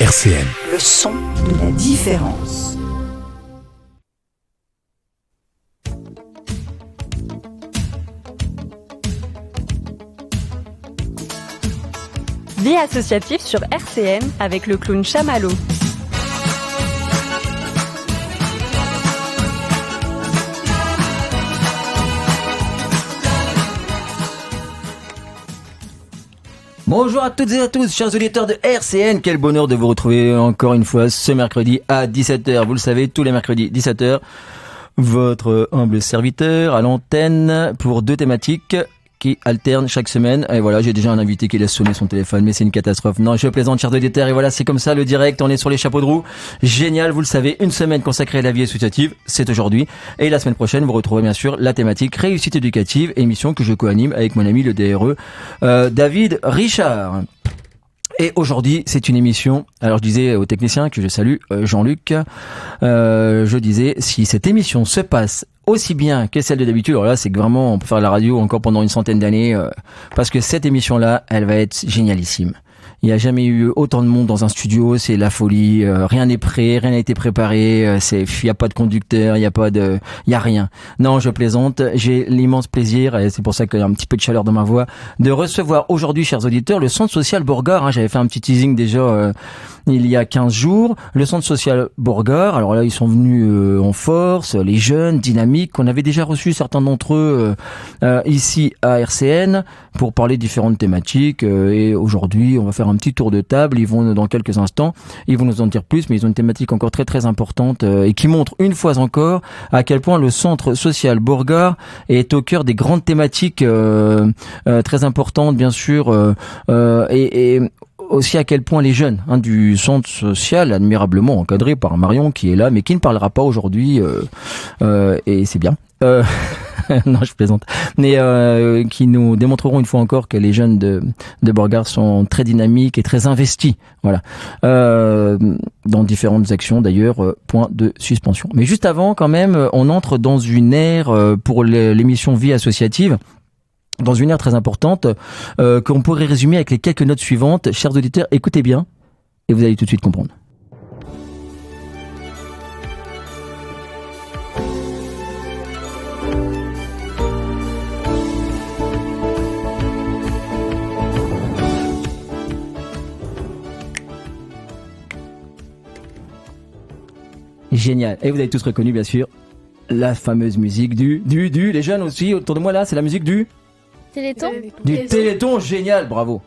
RCN. Le son de la différence. Vie associative sur RCN avec le clown Chamallow. Bonjour à toutes et à tous, chers auditeurs de RCN. Quel bonheur de vous retrouver encore une fois ce mercredi à 17h. Vous le savez, tous les mercredis 17h, votre humble serviteur à l'antenne pour deux thématiques qui alternent chaque semaine. Et voilà, j'ai déjà un invité qui laisse sonner son téléphone, mais c'est une catastrophe. Non, je plaisante, chers auditeurs. Et voilà, c'est comme ça le direct. On est sur les chapeaux de roue. Génial, vous le savez, une semaine consacrée à la vie associative, c'est aujourd'hui. Et la semaine prochaine, vous retrouverez bien sûr la thématique réussite éducative, émission que je co-anime avec mon ami le DRE, David Richard. Et aujourd'hui, c'est une émission, alors je disais au technicien que je salue, Jean-Luc, je disais, si cette émission se passe aussi bien que celle de d'habitude, alors là, c'est que vraiment, on peut faire la radio encore pendant une centaine d'années, parce que cette émission-là, elle va être génialissime. Il n'y a jamais eu autant de monde dans un studio, c'est la folie, rien n'est prêt, rien n'a été préparé, il n'y a pas de conducteur, il y a rien. Non, je plaisante, j'ai l'immense plaisir, et c'est pour ça qu'il y a un petit peu de chaleur dans ma voix, de recevoir aujourd'hui, chers auditeurs, le Centre Social Borgard. J'avais fait un petit teasing déjà il y a 15 jours, le Centre Social Borgard. Alors là, ils sont venus en force, les jeunes, dynamiques, qu'on avait déjà reçu certains d'entre eux ici à RCN pour parler de différentes thématiques, et aujourd'hui, on va faire un petit tour de table. Ils vont dans quelques instants, ils vont nous en dire plus, mais ils ont une thématique encore très très importante et qui montre une fois encore à quel point le Centre Social Borgard est au cœur des grandes thématiques très importantes, bien sûr, et aussi à quel point les jeunes du centre social, admirablement encadré par Marion qui est là, mais qui ne parlera pas aujourd'hui, et c'est bien. Non, je plaisante. Mais qui nous démontreront une fois encore que les jeunes de Borgard sont très dynamiques et très investis. Voilà. Dans différentes actions d'ailleurs, point de suspension. Mais juste avant, quand même, on entre dans une ère pour l'émission Vie associative. Dans une ère très importante, qu'on pourrait résumer avec les quelques notes suivantes. Chers auditeurs, écoutez bien, et vous allez tout de suite comprendre. Génial. Et vous avez tous reconnu, bien sûr, la fameuse musique les jeunes aussi, autour de moi là, c'est la musique du Téléthon. Du Téléthon, génial, bravo.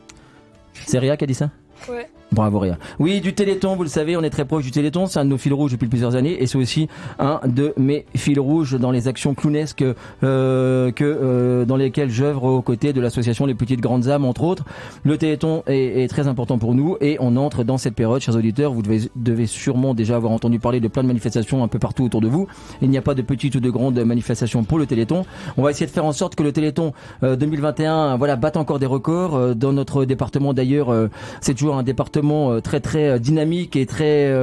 C'est Réa qui a dit ça ? Ouais. Bravo Réa. Oui, du Téléthon, vous le savez, on est très proche du Téléthon, c'est un de nos fils rouges depuis plusieurs années et c'est aussi un de mes fils rouges dans les actions clownesques dans lesquelles j'œuvre aux côtés de l'association Les Petites Grandes Âmes, entre autres. Le Téléthon est très important pour nous et on entre dans cette période, chers auditeurs, vous devez sûrement déjà avoir entendu parler de plein de manifestations un peu partout autour de vous. Il n'y a pas de petites ou de grandes manifestations pour le Téléthon. On va essayer de faire en sorte que le Téléthon 2021 batte encore des records. Dans notre département d'ailleurs, c'est toujours un département très très dynamique et très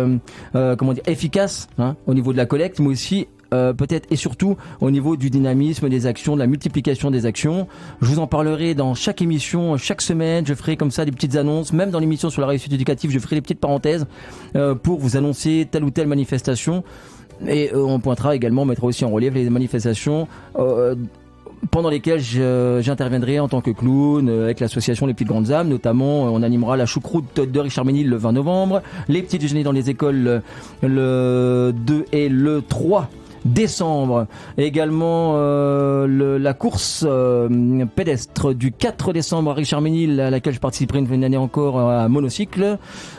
efficace au niveau de la collecte, mais aussi peut-être et surtout au niveau du dynamisme des actions, de la multiplication des actions. Je vous en parlerai dans chaque émission, chaque semaine. Je ferai comme ça des petites annonces, même dans l'émission sur la réussite éducative, je ferai des petites parenthèses pour vous annoncer telle ou telle manifestation. Et on pointera également, on mettra aussi en relief les manifestations pendant lesquelles j'interviendrai en tant que clown avec l'association Les Petites Grandes Âmes. Notamment, on animera la choucroute de Richard Ménil le 20 novembre, les petits déjeuners dans les écoles le 2 et le 3 décembre. Également la course pédestre du 4 décembre à Richard Ménil, à laquelle je participerai une année encore à monocycle,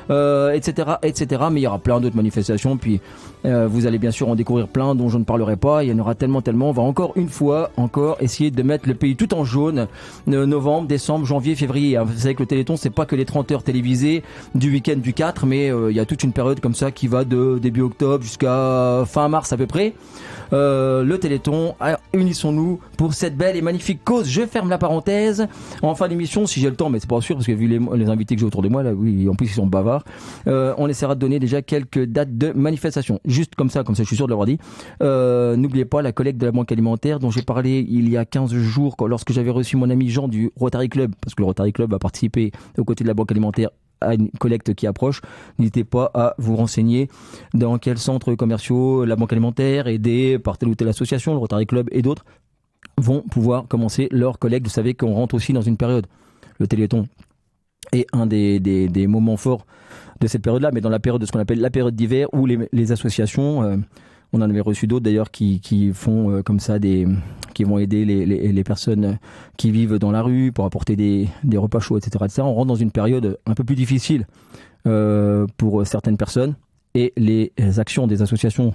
etc., etc. Mais il y aura plein d'autres manifestations. Puis vous allez bien sûr en découvrir plein dont je ne parlerai pas. Il y en aura tellement. On va encore essayer de mettre le pays tout en jaune. Novembre, décembre, janvier, février. Vous savez que le Téléthon, c'est pas que les 30 heures télévisées du week-end du 4, mais il y a toute une période comme ça qui va de début octobre jusqu'à fin mars à peu près. Le Téléthon, alors, unissons-nous pour cette belle et magnifique cause. Je ferme la parenthèse. En fin d'émission, si j'ai le temps, mais c'est pas sûr parce que vu les invités que j'ai autour de moi là, oui, en plus ils sont bavards. On essaiera de donner déjà quelques dates de manifestation. Juste comme ça, je suis sûr de l'avoir dit. N'oubliez pas la collecte de la banque alimentaire dont j'ai parlé il y a 15 jours lorsque j'avais reçu mon ami Jean du Rotary Club, parce que le Rotary Club a participé aux côtés de la banque alimentaire à une collecte qui approche, n'hésitez pas à vous renseigner dans quels centres commerciaux, la Banque Alimentaire, aidée par telle ou telle association, le Rotary Club et d'autres, vont pouvoir commencer leur collecte. Vous savez qu'on rentre aussi dans une période, le Téléthon est un des moments forts de cette période-là, mais dans la période de ce qu'on appelle la période d'hiver, où les associations, on en avait reçu d'autres d'ailleurs qui font comme ça qui vont aider les personnes qui vivent dans la rue pour apporter des repas chauds, etc. On rentre dans une période un peu plus difficile pour certaines personnes, et les actions des associations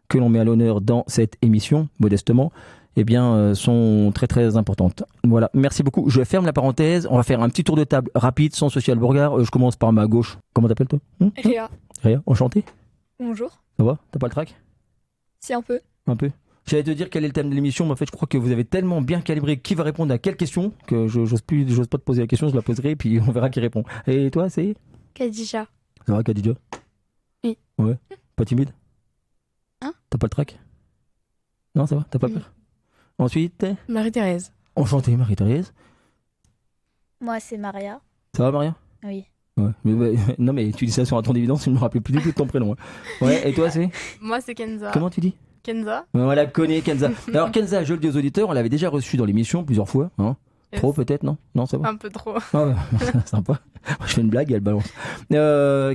que l'on met à l'honneur dans cette émission, modestement, eh bien, sont très très importantes. Voilà, merci beaucoup. Je ferme la parenthèse. On va faire un petit tour de table rapide, sans social burger. Je commence par ma gauche. Comment t'appelles toi? Réa. Réa, enchanté. Bonjour. Ça va? T'as pas le trac? Si, un peu. Un peu. J'allais te dire quel est le thème de l'émission, mais en fait, je crois que vous avez tellement bien calibré qui va répondre à quelle question que j'ose pas te poser la question, je la poserai, puis on verra qui répond. Et toi, c'est? Khadija. Ça va, Khadija? Oui. Ouais. Pas timide? Hein? T'as pas le trac? Non, ça va? T'as pas peur? Ensuite, Marie-Thérèse. Enchantée, Marie-Thérèse. Moi, c'est Maria. Ça va, Maria? Oui. Ouais. Non, mais tu dis ça sur un ton d'évidence, je ne me rappelais plus du tout de ton prénom. Ouais, et toi, c'est? Moi, c'est Kenza. Comment tu dis? Kenza. On la connaît, Kenza. Alors, Kenza, je le dis aux auditeurs, on l'avait déjà reçu dans l'émission plusieurs fois. Hein. Yes. Trop, peut-être, non? Non, ça va? Un peu trop. Ah ouais, sympa. Je fais une blague, elle balance.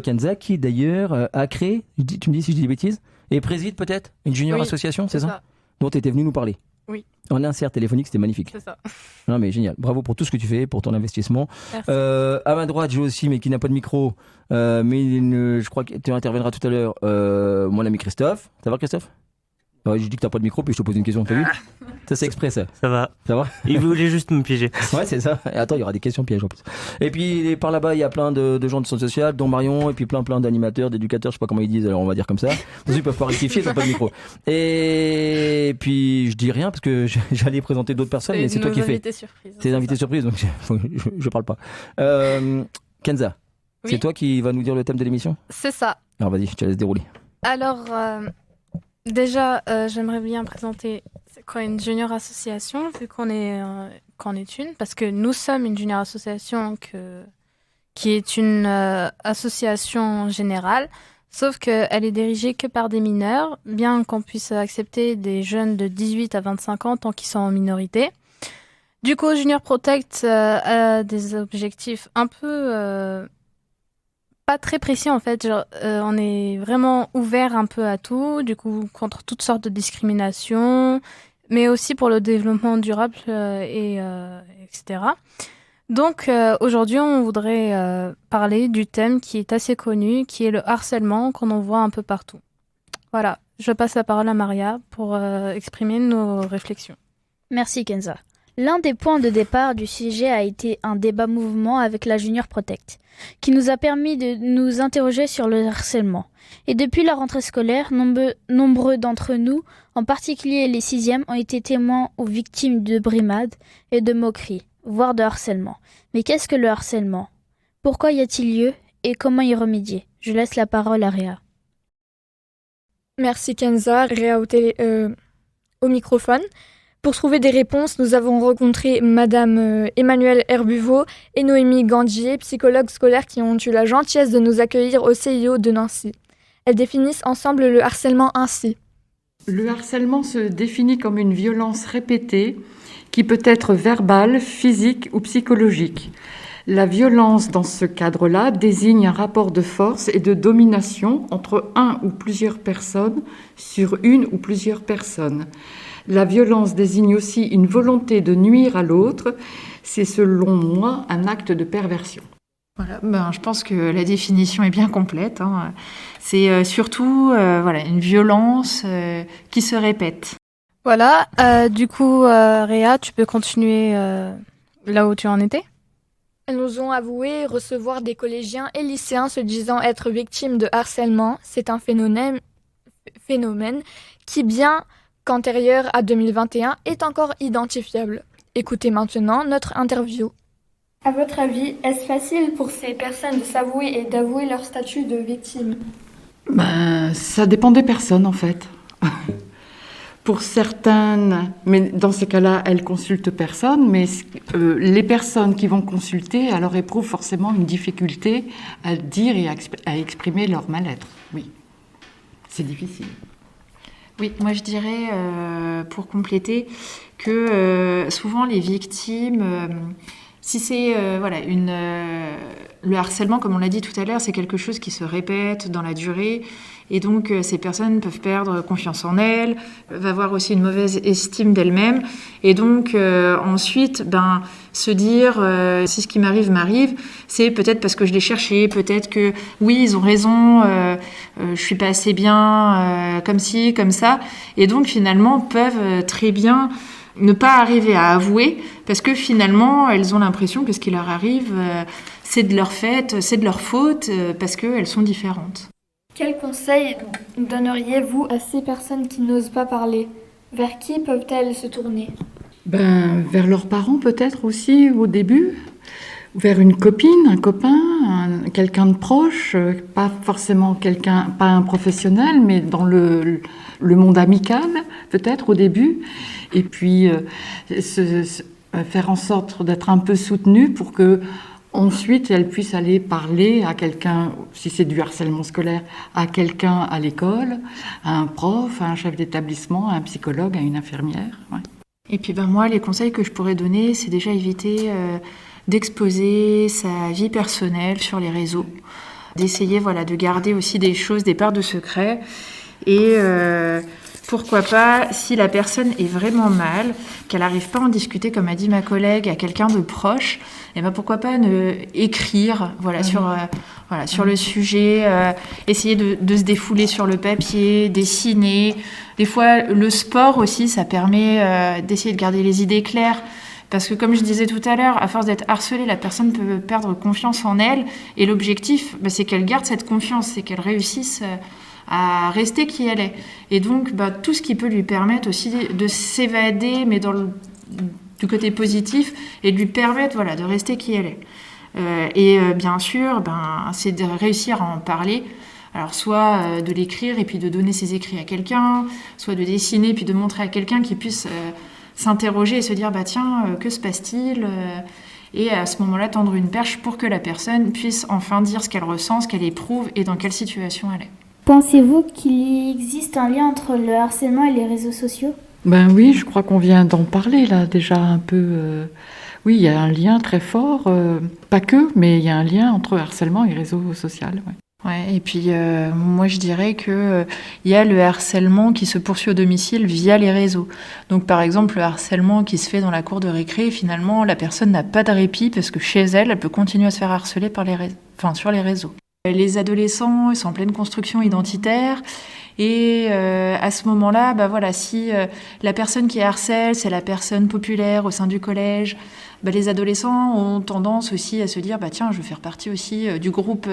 Kenza, qui d'ailleurs a créé, tu me dis si je dis des bêtises, et préside peut-être une junior association, c'est ça? Dont tu étais venu nous parler. Oui. En insert téléphonique, c'était magnifique. C'est ça. Non mais génial. Bravo pour tout ce que tu fais, pour ton investissement. Merci. À ma droite, j'ai aussi, mais qui n'a pas de micro, je crois que tu interviendras tout à l'heure, mon ami Christophe. Ça va, Christophe? Ouais, je dis que t'as pas de micro, puis je te pose une question, t'as vu? Ça, c'est exprès, ça. Ça va. Ça va? Il voulait juste me piéger. Ouais, c'est ça. Et attends, il y aura des questions pièges en plus. Et puis, par là-bas, il y a plein de gens de centre social, dont Marion, et puis plein d'animateurs, d'éducateurs, je sais pas comment ils disent, alors on va dire comme ça. Ils peuvent pas rectifier, ils n'ont pas de micro. Et puis, je dis rien, parce que j'allais présenter d'autres personnes, mais c'est toi qui fais. C'est des invités surprises, donc je parle pas. Kenza, oui. C'est toi qui va nous dire le thème de l'émission? C'est ça. Alors vas-y, je te laisse dérouler. Alors, déjà, j'aimerais bien présenter c'est quoi une junior association, vu qu'on est une, parce que nous sommes une junior association qui est une association générale, sauf qu'elle est dirigée que par des mineurs, bien qu'on puisse accepter des jeunes de 18 à 25 ans tant qu'ils sont en minorité. Du coup, Junior Protect a des objectifs un peu pas très précis en fait. Genre, on est vraiment ouvert un peu à tout, du coup contre toutes sortes de discriminations, mais aussi pour le développement durable etc. Donc aujourd'hui, on voudrait parler du thème qui est assez connu, qui est le harcèlement qu'on en voit un peu partout. Voilà, je passe la parole à Maria pour exprimer nos réflexions. Merci Kenza. L'un des points de départ du sujet a été un débat mouvement avec la Junior Protect, qui nous a permis de nous interroger sur le harcèlement. Et depuis la rentrée scolaire, nombreux d'entre nous, en particulier les 6e, ont été témoins ou victimes de brimades et de moqueries, voire de harcèlement. Mais qu'est-ce que le harcèlement? Pourquoi y a-t-il lieu et comment y remédier? Je laisse la parole à Réa. Merci Kenza, Réa au microphone. Pour trouver des réponses, nous avons rencontré Madame Emmanuelle Herbuveau et Noémie Gandier, psychologues scolaires qui ont eu la gentillesse de nous accueillir au CIO de Nancy. Elles définissent ensemble le harcèlement ainsi. Le harcèlement se définit comme une violence répétée qui peut être verbale, physique ou psychologique. La violence dans ce cadre-là désigne un rapport de force et de domination entre un ou plusieurs personnes sur une ou plusieurs personnes. La violence désigne aussi une volonté de nuire à l'autre. C'est selon moi un acte de perversion. Voilà, je pense que la définition est bien complète. Hein. C'est surtout une violence qui se répète. Voilà, du coup, Réa, tu peux continuer là où tu en étais? Elles nous ont avoué recevoir des collégiens et lycéens se disant être victimes de harcèlement. C'est un phénomène qui, bien qu'antérieur à 2021, est encore identifiable. Écoutez maintenant notre interview. À votre avis, est-ce facile pour ces personnes de s'avouer et d'avouer leur statut de victime? Ça dépend des personnes en fait. Pour certaines, mais dans ces cas-là, elles consultent personne, mais les personnes qui vont consulter, alors éprouvent forcément une difficulté à dire et à exprimer leur mal-être. Oui, c'est difficile. Oui, moi je dirais, pour compléter, que souvent les victimes, si c'est le harcèlement, comme on l'a dit tout à l'heure, c'est quelque chose qui se répète dans la durée, et donc ces personnes peuvent perdre confiance en elles, peuvent avoir aussi une mauvaise estime d'elles-mêmes, et donc ensuite, se dire si ce qui m'arrive, c'est peut-être parce que je l'ai cherché, peut-être que oui, ils ont raison, je suis pas assez bien, comme ci, comme ça, et donc finalement peuvent très bien ne pas arriver à avouer, parce que finalement, elles ont l'impression que ce qui leur arrive, c'est de leur fait, c'est de leur faute, parce qu'elles sont différentes. Quels conseils donneriez-vous à ces personnes qui n'osent pas parler? Vers qui peuvent-elles se tourner? Vers leurs parents peut-être aussi au début, vers une copine, un copain, quelqu'un de proche, pas forcément pas un professionnel, mais dans le monde amical peut-être au début, et puis faire en sorte d'être un peu soutenue pour que ensuite elle puisse aller parler à quelqu'un, si c'est du harcèlement scolaire, à quelqu'un à l'école, à un prof, à un chef d'établissement, à un psychologue, à une infirmière. Ouais. Et puis moi, les conseils que je pourrais donner, c'est déjà éviter d'exposer sa vie personnelle sur les réseaux, d'essayer de garder aussi des parts de secret, et pourquoi pas, si la personne est vraiment mal, qu'elle n'arrive pas à en discuter, comme a dit ma collègue, à quelqu'un de proche, et pourquoi pas écrire sur le sujet, essayer de se défouler sur le papier, dessiner. Des fois, le sport aussi, ça permet d'essayer de garder les idées claires. Parce que comme je disais tout à l'heure, à force d'être harcelée, la personne peut perdre confiance en elle. Et l'objectif, c'est qu'elle garde cette confiance, c'est qu'elle réussisse à rester qui elle est. Et donc, tout ce qui peut lui permettre aussi de s'évader, mais du côté positif, et de lui permettre de rester qui elle est. Bien sûr, c'est de réussir à en parler. Alors, soit de l'écrire et puis de donner ses écrits à quelqu'un, soit de dessiner puis de montrer à quelqu'un qui puisse s'interroger et se dire tiens, que se passe-t-il, et à ce moment-là tendre une perche pour que la personne puisse enfin dire ce qu'elle ressent, ce qu'elle éprouve et dans quelle situation elle est. Pensez-vous qu'il existe un lien entre le harcèlement et les réseaux sociaux? Oui, je crois qu'on vient d'en parler là déjà un peu. Oui, il y a un lien très fort, pas que, mais il y a un lien entre harcèlement et réseau social. Ouais. Ouais, et puis moi je dirais que il y a le harcèlement qui se poursuit au domicile via les réseaux. Donc par exemple le harcèlement qui se fait dans la cour de récré, finalement la personne n'a pas de répit parce que chez elle, elle peut continuer à se faire harceler sur les réseaux. Les adolescents, ils sont en pleine construction identitaire. Et à ce moment-là, si la personne qui harcèle, c'est la personne populaire au sein du collège, les adolescents ont tendance aussi à se dire tiens, je veux faire partie aussi du groupe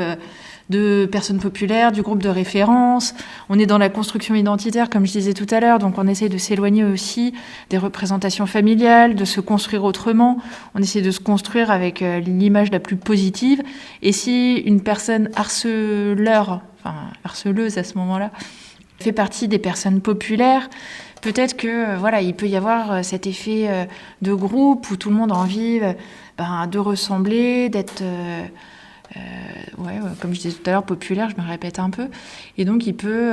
de personnes populaires, du groupe de référence. On est dans la construction identitaire, comme je disais tout à l'heure, donc on essaie de s'éloigner aussi des représentations familiales, de se construire autrement. On essaie de se construire avec l'image la plus positive. Et si une personne harceleuse à ce moment-là, fait partie des personnes populaires, peut-être que il peut y avoir cet effet de groupe où tout le monde a envie de ressembler, d'être comme je disais tout à l'heure, populaire, je me répète un peu. Et donc il peut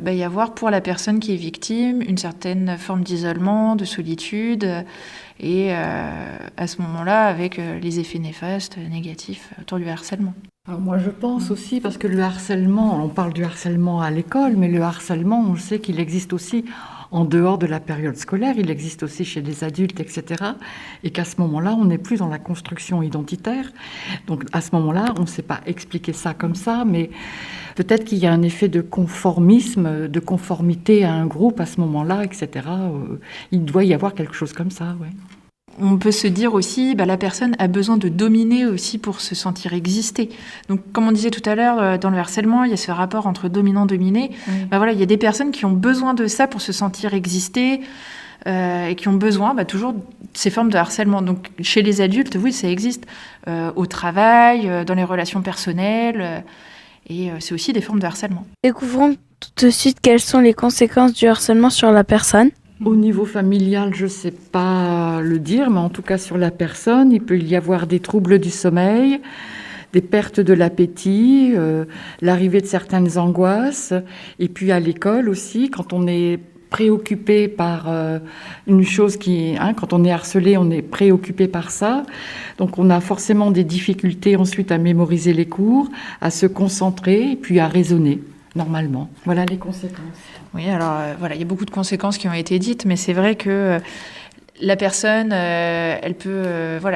y avoir pour la personne qui est victime une certaine forme d'isolement, de solitude, et à ce moment-là avec les effets néfastes, négatifs autour du harcèlement. Alors moi je pense aussi, parce que le harcèlement, on parle du harcèlement à l'école, mais le harcèlement, on sait qu'il existe aussi en dehors de la période scolaire, il existe aussi chez les adultes, etc. Et qu'à ce moment-là, on n'est plus dans la construction identitaire. Donc à ce moment-là, on ne sait pas expliquer ça comme ça, mais peut-être qu'il y a un effet de conformisme, de conformité à un groupe à ce moment-là, etc. Il doit y avoir quelque chose comme ça, ouais. On peut se dire aussi, la personne a besoin de dominer aussi pour se sentir exister. Donc, comme on disait tout à l'heure, dans le harcèlement, il y a ce rapport entre dominant-dominé. Il y a des personnes qui ont besoin de ça pour se sentir exister et qui ont besoin toujours de ces formes de harcèlement. Donc, chez les adultes, oui, ça existe. Au travail, dans les relations personnelles. Et c'est aussi des formes de harcèlement. Découvrons tout de suite quelles sont les conséquences du harcèlement sur la personne. Au niveau familial, je ne sais pas le dire, mais en tout cas sur la personne, il peut y avoir des troubles du sommeil, des pertes de l'appétit, l'arrivée de certaines angoisses. Et puis à l'école aussi, quand on est préoccupé par une chose quand on est harcelé, on est préoccupé par ça. Donc on a forcément des difficultés ensuite à mémoriser les cours, à se concentrer et puis à raisonner normalement. Voilà les conséquences. Oui, alors il y a beaucoup de conséquences qui ont été dites, mais c'est vrai que la personne, elle peut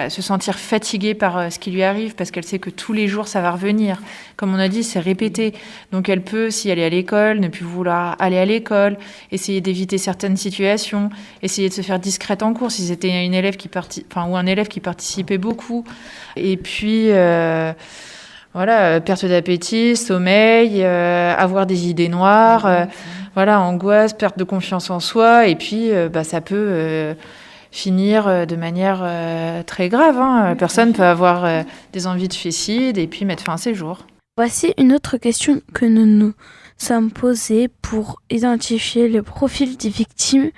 se sentir fatiguée par ce qui lui arrive parce qu'elle sait que tous les jours, ça va revenir. Comme on a dit, c'est répété. Donc elle peut, si elle est à l'école, ne plus vouloir aller à l'école, essayer d'éviter certaines situations, essayer de se faire discrète en cours si c'était une élève ou un élève qui participait beaucoup. Et puis... perte d'appétit, sommeil, avoir des idées noires, angoisse, perte de confiance en soi, et puis ça peut finir de manière très grave. La personne peut avoir des envies de suicide et puis mettre fin à ses jours. Voici une autre question que nous nous sommes posées pour identifier le profil des victimes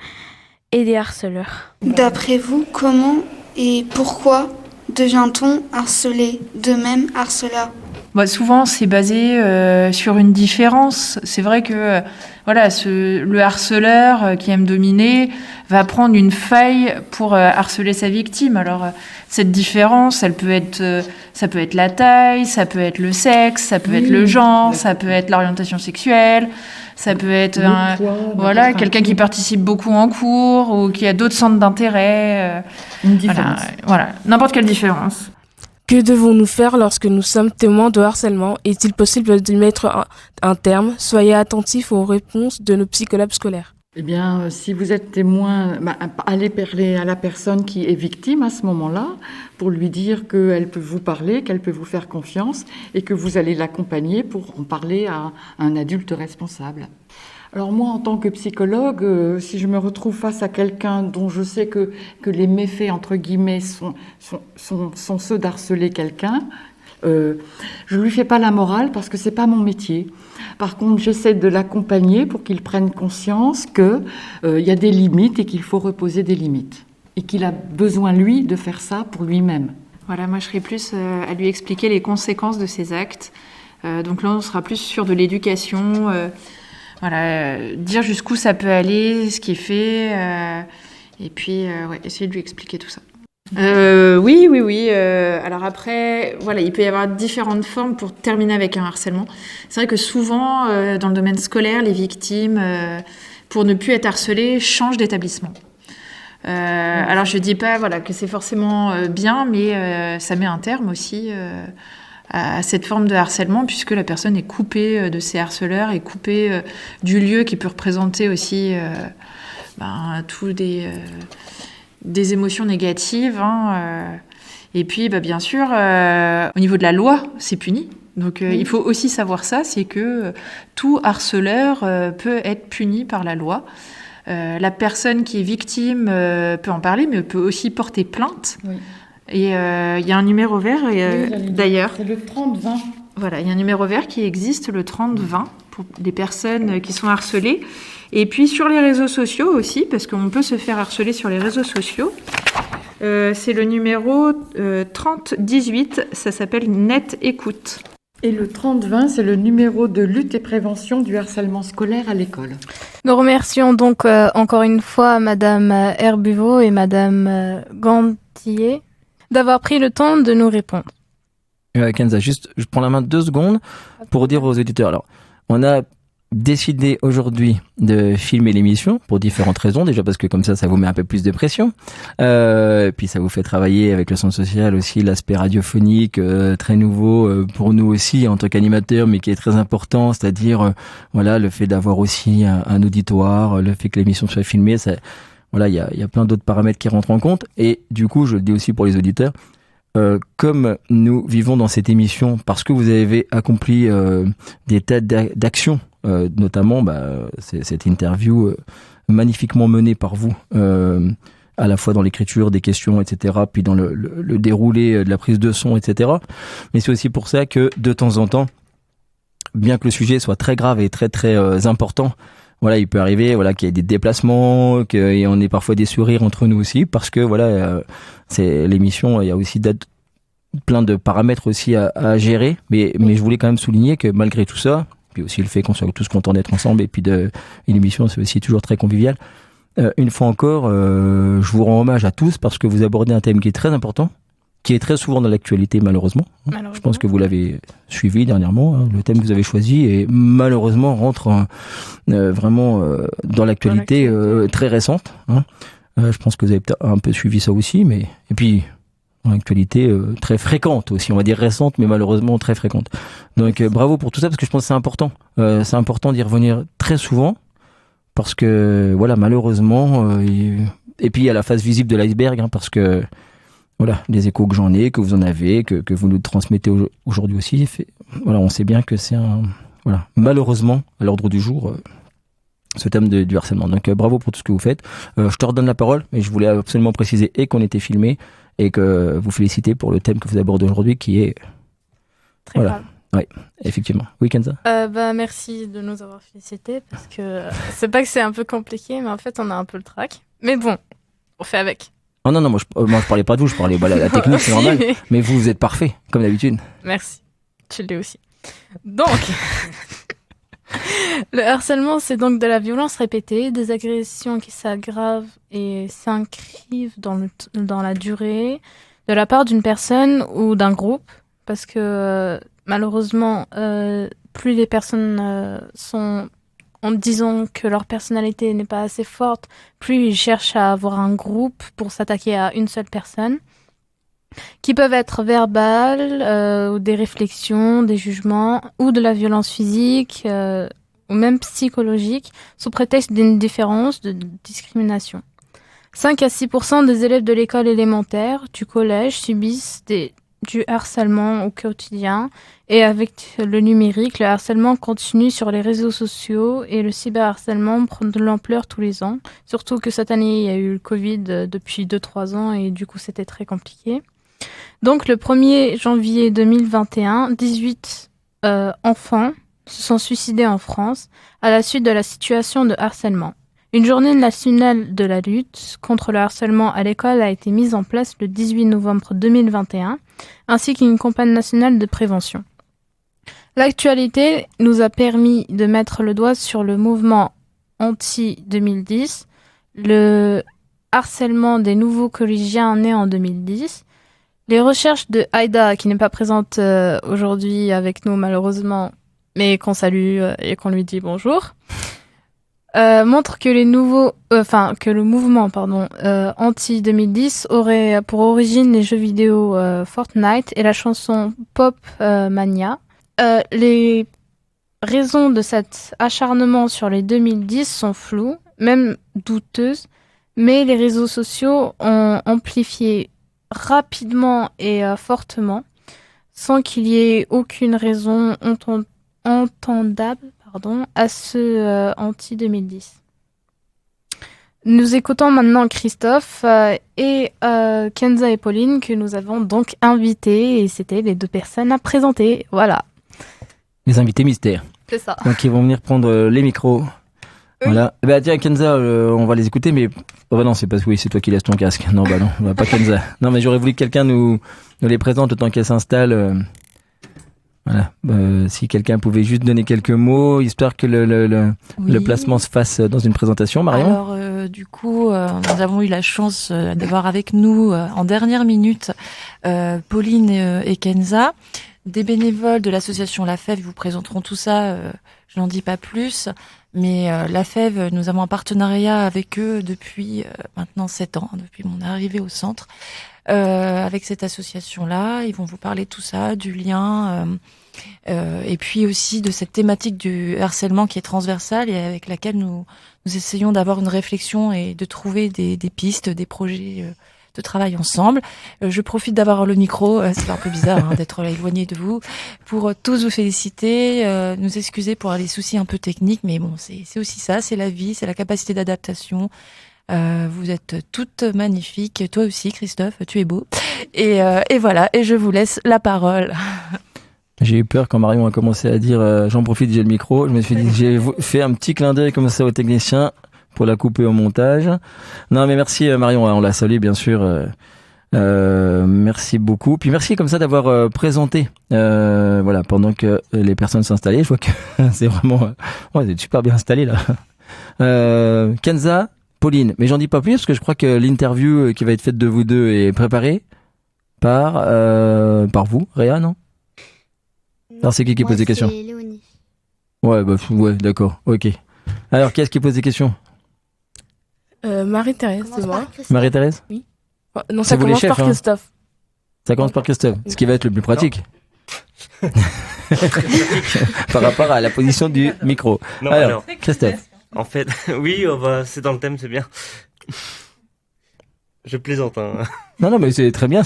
et des harceleurs. D'après vous, comment et pourquoi devient-on harcelé, de même harceleur ? Souvent, c'est basé sur une différence. C'est vrai que le harceleur qui aime dominer va prendre une faille pour harceler sa victime. Alors, cette différence, ça peut être la taille, ça peut être le sexe, ça peut être le genre, ça peut être l'orientation sexuelle, ça peut être quelqu'un qui participe beaucoup en cours ou qui a d'autres centres d'intérêt. Une différence. N'importe quelle différence. Que devons-nous faire lorsque nous sommes témoins de harcèlement ? Est-il possible d'y mettre un terme ? Soyez attentifs aux réponses de nos psychologues scolaires. Eh bien, si vous êtes témoin, allez parler à la personne qui est victime à ce moment-là pour lui dire qu'elle peut vous parler, qu'elle peut vous faire confiance et que vous allez l'accompagner pour en parler à un adulte responsable. Alors moi, en tant que psychologue, si je me retrouve face à quelqu'un dont je sais que les méfaits, entre guillemets, sont ceux d'harceler quelqu'un, je ne lui fais pas la morale parce que ce n'est pas mon métier. Par contre, j'essaie de l'accompagner pour qu'il prenne conscience qu'il y a des limites et qu'il faut reposer des limites. Et qu'il a besoin, lui, de faire ça pour lui-même. Voilà, moi je serais plus à lui expliquer les conséquences de ses actes. Donc là, on sera plus sur de l'éducation... dire jusqu'où ça peut aller, ce qui est fait, et puis essayer de lui expliquer tout ça. Oui. Alors après, il peut y avoir différentes formes pour terminer avec un harcèlement. C'est vrai que souvent, dans le domaine scolaire, les victimes, pour ne plus être harcelées, changent d'établissement. Alors je dis pas que c'est forcément bien, mais ça met un terme aussi à cette forme de harcèlement, puisque la personne est coupée de ses harceleurs, est coupée du lieu qui peut représenter aussi tous des émotions négatives. Et puis, bien sûr, au niveau de la loi, c'est puni. Donc, il faut aussi savoir ça, c'est que tout harceleur peut être puni par la loi. La personne qui est victime peut en parler, mais peut aussi porter plainte. Oui. Et il y a un numéro vert, d'ailleurs. C'est le 30-20. Voilà, il y a un numéro vert qui existe, le 30-20, pour les personnes qui sont harcelées. Et puis sur les réseaux sociaux aussi, parce qu'on peut se faire harceler sur les réseaux sociaux. C'est le numéro 30-18, ça s'appelle Net Écoute. Et le 30-20, c'est le numéro de lutte et prévention du harcèlement scolaire à l'école. Nous remercions donc encore une fois Madame Herbuveau et Madame Gantier d'avoir pris le temps de nous répondre. Kenza, juste, je prends la main 2 secondes pour dire aux auditeurs. Alors, on a décidé aujourd'hui de filmer l'émission pour différentes raisons. Déjà parce que comme ça vous met un peu plus de pression. Puis ça vous fait travailler avec le centre social aussi, l'aspect radiophonique très nouveau pour nous aussi en tant qu'animateurs, mais qui est très important, c'est-à-dire le fait d'avoir aussi un auditoire, le fait que l'émission soit filmée, ça, il y a plein d'autres paramètres qui rentrent en compte. Et du coup, je le dis aussi pour les auditeurs, comme nous vivons dans cette émission parce que vous avez accompli des tas d'actions, notamment cette interview magnifiquement menée par vous, à la fois dans l'écriture des questions, etc., puis dans le déroulé de la prise de son, etc. Mais c'est aussi pour ça que de temps en temps, bien que le sujet soit très grave et très très important, voilà, il peut arriver, voilà, qu'il y ait des déplacements, qu'on ait parfois des sourires entre nous aussi, parce que voilà, c'est l'émission, il y a aussi plein de paramètres aussi à gérer, mais je voulais quand même souligner que malgré tout ça, puis aussi le fait qu'on soit tous contents d'être ensemble, et puis une émission, c'est aussi toujours très convivial. Une fois encore, je vous rends hommage à tous parce que vous abordez un thème qui est très important, qui est très souvent dans l'actualité malheureusement. Je pense que vous l'avez suivi dernièrement, hein. Le thème que vous avez choisi et malheureusement rentre vraiment dans l'actualité très récente. Hein. Je pense que vous avez peut-être un peu suivi ça aussi, et puis dans l'actualité très fréquente aussi, on va dire récente, mais malheureusement très fréquente. Donc bravo pour tout ça parce que je pense que c'est important. C'est important d'y revenir très souvent parce que voilà, malheureusement, et puis il y a la face visible de l'iceberg, hein, parce que voilà, les échos que j'en ai, que vous en avez, que vous nous transmettez aujourd'hui aussi, voilà, on sait bien que c'est malheureusement à l'ordre du jour ce thème du harcèlement. Donc bravo pour tout ce que vous faites. Je te redonne la parole, mais je voulais absolument préciser et qu'on était filmé et que vous féliciter pour le thème que vous abordez aujourd'hui qui est très grave. Oui, effectivement. Oui, Kenza. Merci de nous avoir félicités parce que c'est pas que c'est un peu compliqué, mais en fait on a un peu le trac. Mais bon, on fait avec. Oh non, moi je parlais pas de vous, je parlais la technique, c'est normal. Mais vous êtes parfait, comme d'habitude. Merci, tu l'es aussi. Donc, le harcèlement, c'est donc de la violence répétée, des agressions qui s'aggravent et s'inscrivent dans la durée de la part d'une personne ou d'un groupe, parce que malheureusement, plus les personnes sont... en disant que leur personnalité n'est pas assez forte, plus ils cherchent à avoir un groupe pour s'attaquer à une seule personne, qui peuvent être verbales, ou des réflexions, des jugements, ou de la violence physique, ou même psychologique, sous prétexte d'une différence, de discrimination. 5 à 6% des élèves de l'école élémentaire, du collège, subissent du harcèlement au quotidien, et avec le numérique, le harcèlement continue sur les réseaux sociaux et le cyberharcèlement prend de l'ampleur tous les ans. Surtout que cette année, il y a eu le Covid depuis 2-3 ans et du coup, c'était très compliqué. Donc, le 1er janvier 2021, 18 enfants se sont suicidés en France à la suite de la situation de harcèlement. Une journée nationale de la lutte contre le harcèlement à l'école a été mise en place le 18 novembre 2021, ainsi qu'une campagne nationale de prévention. L'actualité nous a permis de mettre le doigt sur le mouvement anti-2010, le harcèlement des nouveaux collégiens nés en 2010, les recherches de Aïda, qui n'est pas présente aujourd'hui avec nous malheureusement, mais qu'on salue et qu'on lui dit bonjour, montre que le mouvement anti-2010 aurait pour origine les jeux vidéo Fortnite et la chanson Pop Mania. Les raisons de cet acharnement sur les 2010 sont floues, même douteuses, mais les réseaux sociaux ont amplifié rapidement et fortement, sans qu'il y ait aucune raison entendable à ce anti-2010. Nous écoutons maintenant Christophe et Kenza et Pauline que nous avons donc invités et c'était les 2 personnes à présenter. Voilà. Les invités mystères. C'est ça. Donc ils vont venir prendre les micros. Oui. Voilà. Tiens Kenza, on va les écouter, mais non, c'est parce que c'est toi qui laisses ton casque. Non, non, pas Kenza. Non, mais j'aurais voulu que quelqu'un nous les présente le temps qu'elle s'installe. Voilà. Si quelqu'un pouvait juste donner quelques mots, histoire que le placement se fasse dans une présentation, Marion. Alors, du coup, nous avons eu la chance d'avoir avec nous en dernière minute Pauline et Kenza, des bénévoles de l'association La Fève. Ils vous présenteront tout ça. Je n'en dis pas plus, mais La Fève, nous avons un partenariat avec eux depuis maintenant 7 ans, depuis mon arrivée au centre. Avec cette association-là, ils vont vous parler de tout ça, du lien, et puis aussi de cette thématique du harcèlement qui est transversale et avec laquelle nous essayons d'avoir une réflexion et de trouver des pistes, des projets de travail ensemble. Je profite d'avoir le micro, c'est un peu bizarre d'être là éloigné de vous, pour tous vous féliciter, nous excuser pour les soucis un peu techniques, mais bon, c'est aussi ça, c'est la vie, c'est la capacité d'adaptation. Vous êtes toutes magnifiques, toi aussi Christophe, tu es beau. Et voilà, et je vous laisse la parole. J'ai eu peur quand Marion a commencé à dire j'en profite, j'ai le micro. Je me suis dit j'ai fait un petit clin d'œil comme ça au technicien pour la couper au montage. Non mais merci Marion, on la salue bien sûr. Merci beaucoup. Puis merci comme ça d'avoir présenté voilà pendant que les personnes s'installaient. Je vois que c'est vraiment vous êtes super bien installés là. Kenza, Pauline, mais j'en dis pas plus parce que je crois que l'interview qui va être faite de vous deux est préparée par vous, Réa, non? Alors c'est qui pose des questions? C'est Léonie. Ouais, ouais, d'accord, ok. Alors, qui est-ce qui pose des questions? Marie-Thérèse, c'est moi. Marie-Thérèse? Oui. Non, ça commence par Christophe. Ça commence par Christophe, ce qui va être le plus pratique. Par rapport à la position du micro. Non, alors, Christophe. En fait, oui, c'est dans le thème, c'est bien. Je plaisante. Hein. Non, mais c'est très bien.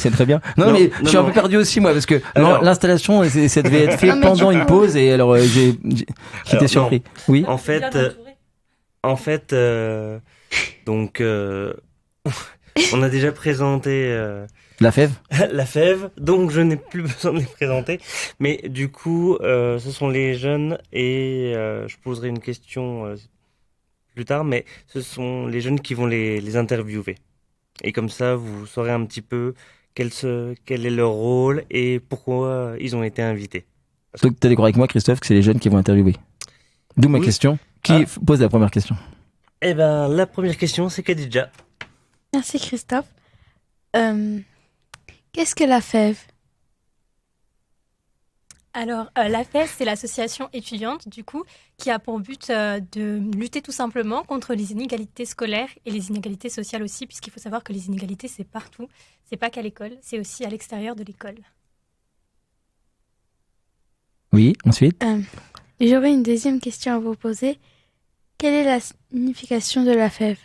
Non, mais je suis un peu perdu aussi, moi, parce que l'installation, ça devait être fait pendant une pause, et alors j'étais surpris. Oui. En fait, donc, on a déjà présenté la fève. La fève, donc je n'ai plus besoin de les présenter. Mais du coup, ce sont les jeunes, et je poserai une question plus tard, mais ce sont les jeunes qui vont les interviewer. Et comme ça, vous saurez un petit peu quel est leur rôle et pourquoi ils ont été invités. Donc, tu es d'accord avec moi, Christophe, que c'est les jeunes qui vont interviewer. D'où ma question. Qui pose la première question? Eh ben, la première question, c'est Khadija. Merci, Christophe. Qu'est-ce que la fève? Alors, la FEV, c'est l'association étudiante, du coup, qui a pour but de lutter tout simplement contre les inégalités scolaires et les inégalités sociales aussi, puisqu'il faut savoir que les inégalités, c'est partout. C'est pas qu'à l'école, c'est aussi à l'extérieur de l'école. Oui, ensuite J'aurais une deuxième question à vous poser. Quelle est la signification de la FEV?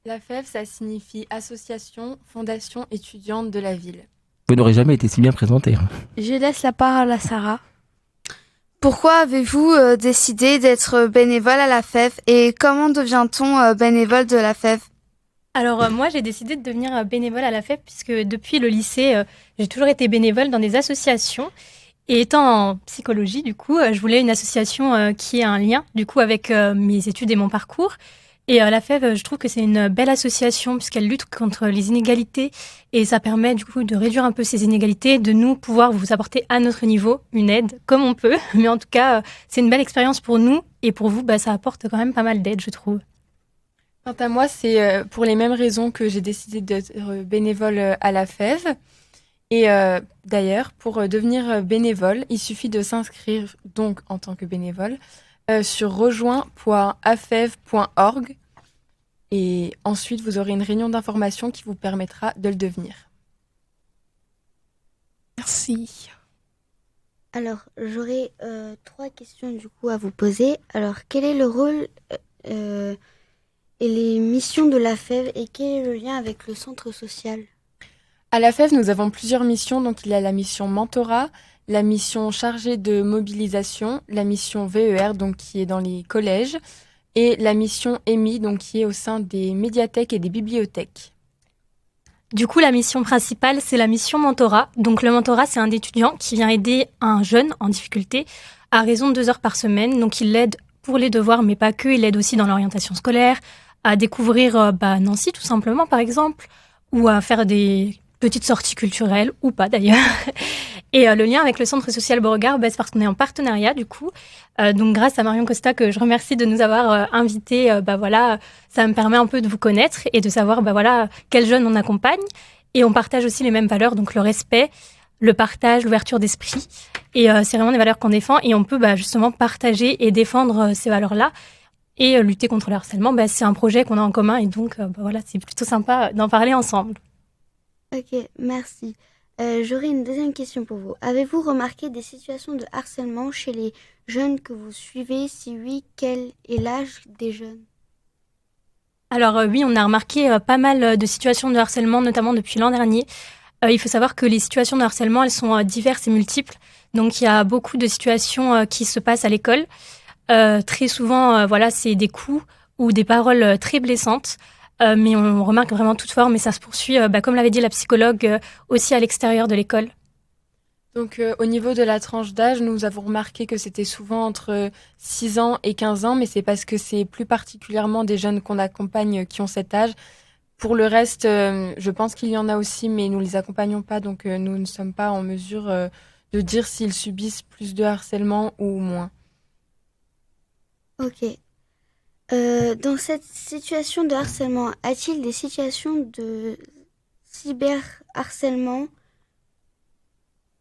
La FEV, ça signifie Association Fondation étudiante de la ville. Vous n'aurez jamais été si bien présenté. Je laisse la parole à Sarah. Pourquoi avez-vous décidé d'être bénévole à la FEV et comment devient-on bénévole de la FEV? Alors moi, j'ai décidé de devenir bénévole à la FEV puisque depuis le lycée, j'ai toujours été bénévole dans des associations. Et étant en psychologie, du coup, je voulais une association qui ait un lien du coup avec mes études et mon parcours. Et la FEV, je trouve que c'est une belle association puisqu'elle lutte contre les inégalités et ça permet du coup de réduire un peu ces inégalités, de nous pouvoir vous apporter à notre niveau une aide comme on peut. Mais en tout cas, c'est une belle expérience pour nous et pour vous, ça apporte quand même pas mal d'aide, je trouve. Quant à moi, c'est pour les mêmes raisons que j'ai décidé d'être bénévole à la FEV. Et d'ailleurs, pour devenir bénévole, il suffit de s'inscrire donc en tant que bénévole sur rejoins.afev.org et ensuite vous aurez une réunion d'information qui vous permettra de le devenir. Merci. Alors, j'aurais 3 questions du coup à vous poser. Alors, quel est le rôle et les missions de la FEV et quel est le lien avec le centre social? À la FEV, nous avons plusieurs missions. Donc, il y a la mission mentorat, la mission chargée de mobilisation, la mission VER, donc qui est dans les collèges, et la mission EMI, donc qui est au sein des médiathèques et des bibliothèques. Du coup, la mission principale, c'est la mission mentorat. Donc le mentorat, c'est un étudiant qui vient aider un jeune en difficulté à raison de 2 heures par semaine. Donc il l'aide pour les devoirs, mais pas que, il l'aide aussi dans l'orientation scolaire, à découvrir Nancy tout simplement par exemple, ou à faire des petites sorties culturelles, ou pas d'ailleurs. Et le lien avec le Centre social Beauregard, c'est parce qu'on est en partenariat du coup. Donc grâce à Marion Costa, que je remercie de nous avoir invités, ça me permet un peu de vous connaître et de savoir quels jeunes on accompagne. Et on partage aussi les mêmes valeurs, donc le respect, le partage, l'ouverture d'esprit. Et c'est vraiment des valeurs qu'on défend et on peut justement partager et défendre ces valeurs-là. Et lutter contre le harcèlement, c'est un projet qu'on a en commun et donc c'est plutôt sympa d'en parler ensemble. Ok, merci. J'aurais une deuxième question pour vous. Avez-vous remarqué des situations de harcèlement chez les jeunes que vous suivez? Si oui, quel est l'âge des jeunes? Alors oui, on a remarqué pas mal de situations de harcèlement, notamment depuis l'an dernier. Il faut savoir que les situations de harcèlement, elles sont diverses et multiples. Donc il y a beaucoup de situations qui se passent à l'école. Très souvent, c'est des coups ou des paroles très blessantes. Mais on remarque vraiment toute forme et ça se poursuit, comme l'avait dit la psychologue, aussi à l'extérieur de l'école. Donc au niveau de la tranche d'âge, nous avons remarqué que c'était souvent entre 6 ans et 15 ans, mais c'est parce que c'est plus particulièrement des jeunes qu'on accompagne qui ont cet âge. Pour le reste, je pense qu'il y en a aussi, mais nous ne les accompagnons pas, donc nous ne sommes pas en mesure de dire s'ils subissent plus de harcèlement ou moins. Ok. Dans cette situation de harcèlement, a-t-il des situations de cyberharcèlement ?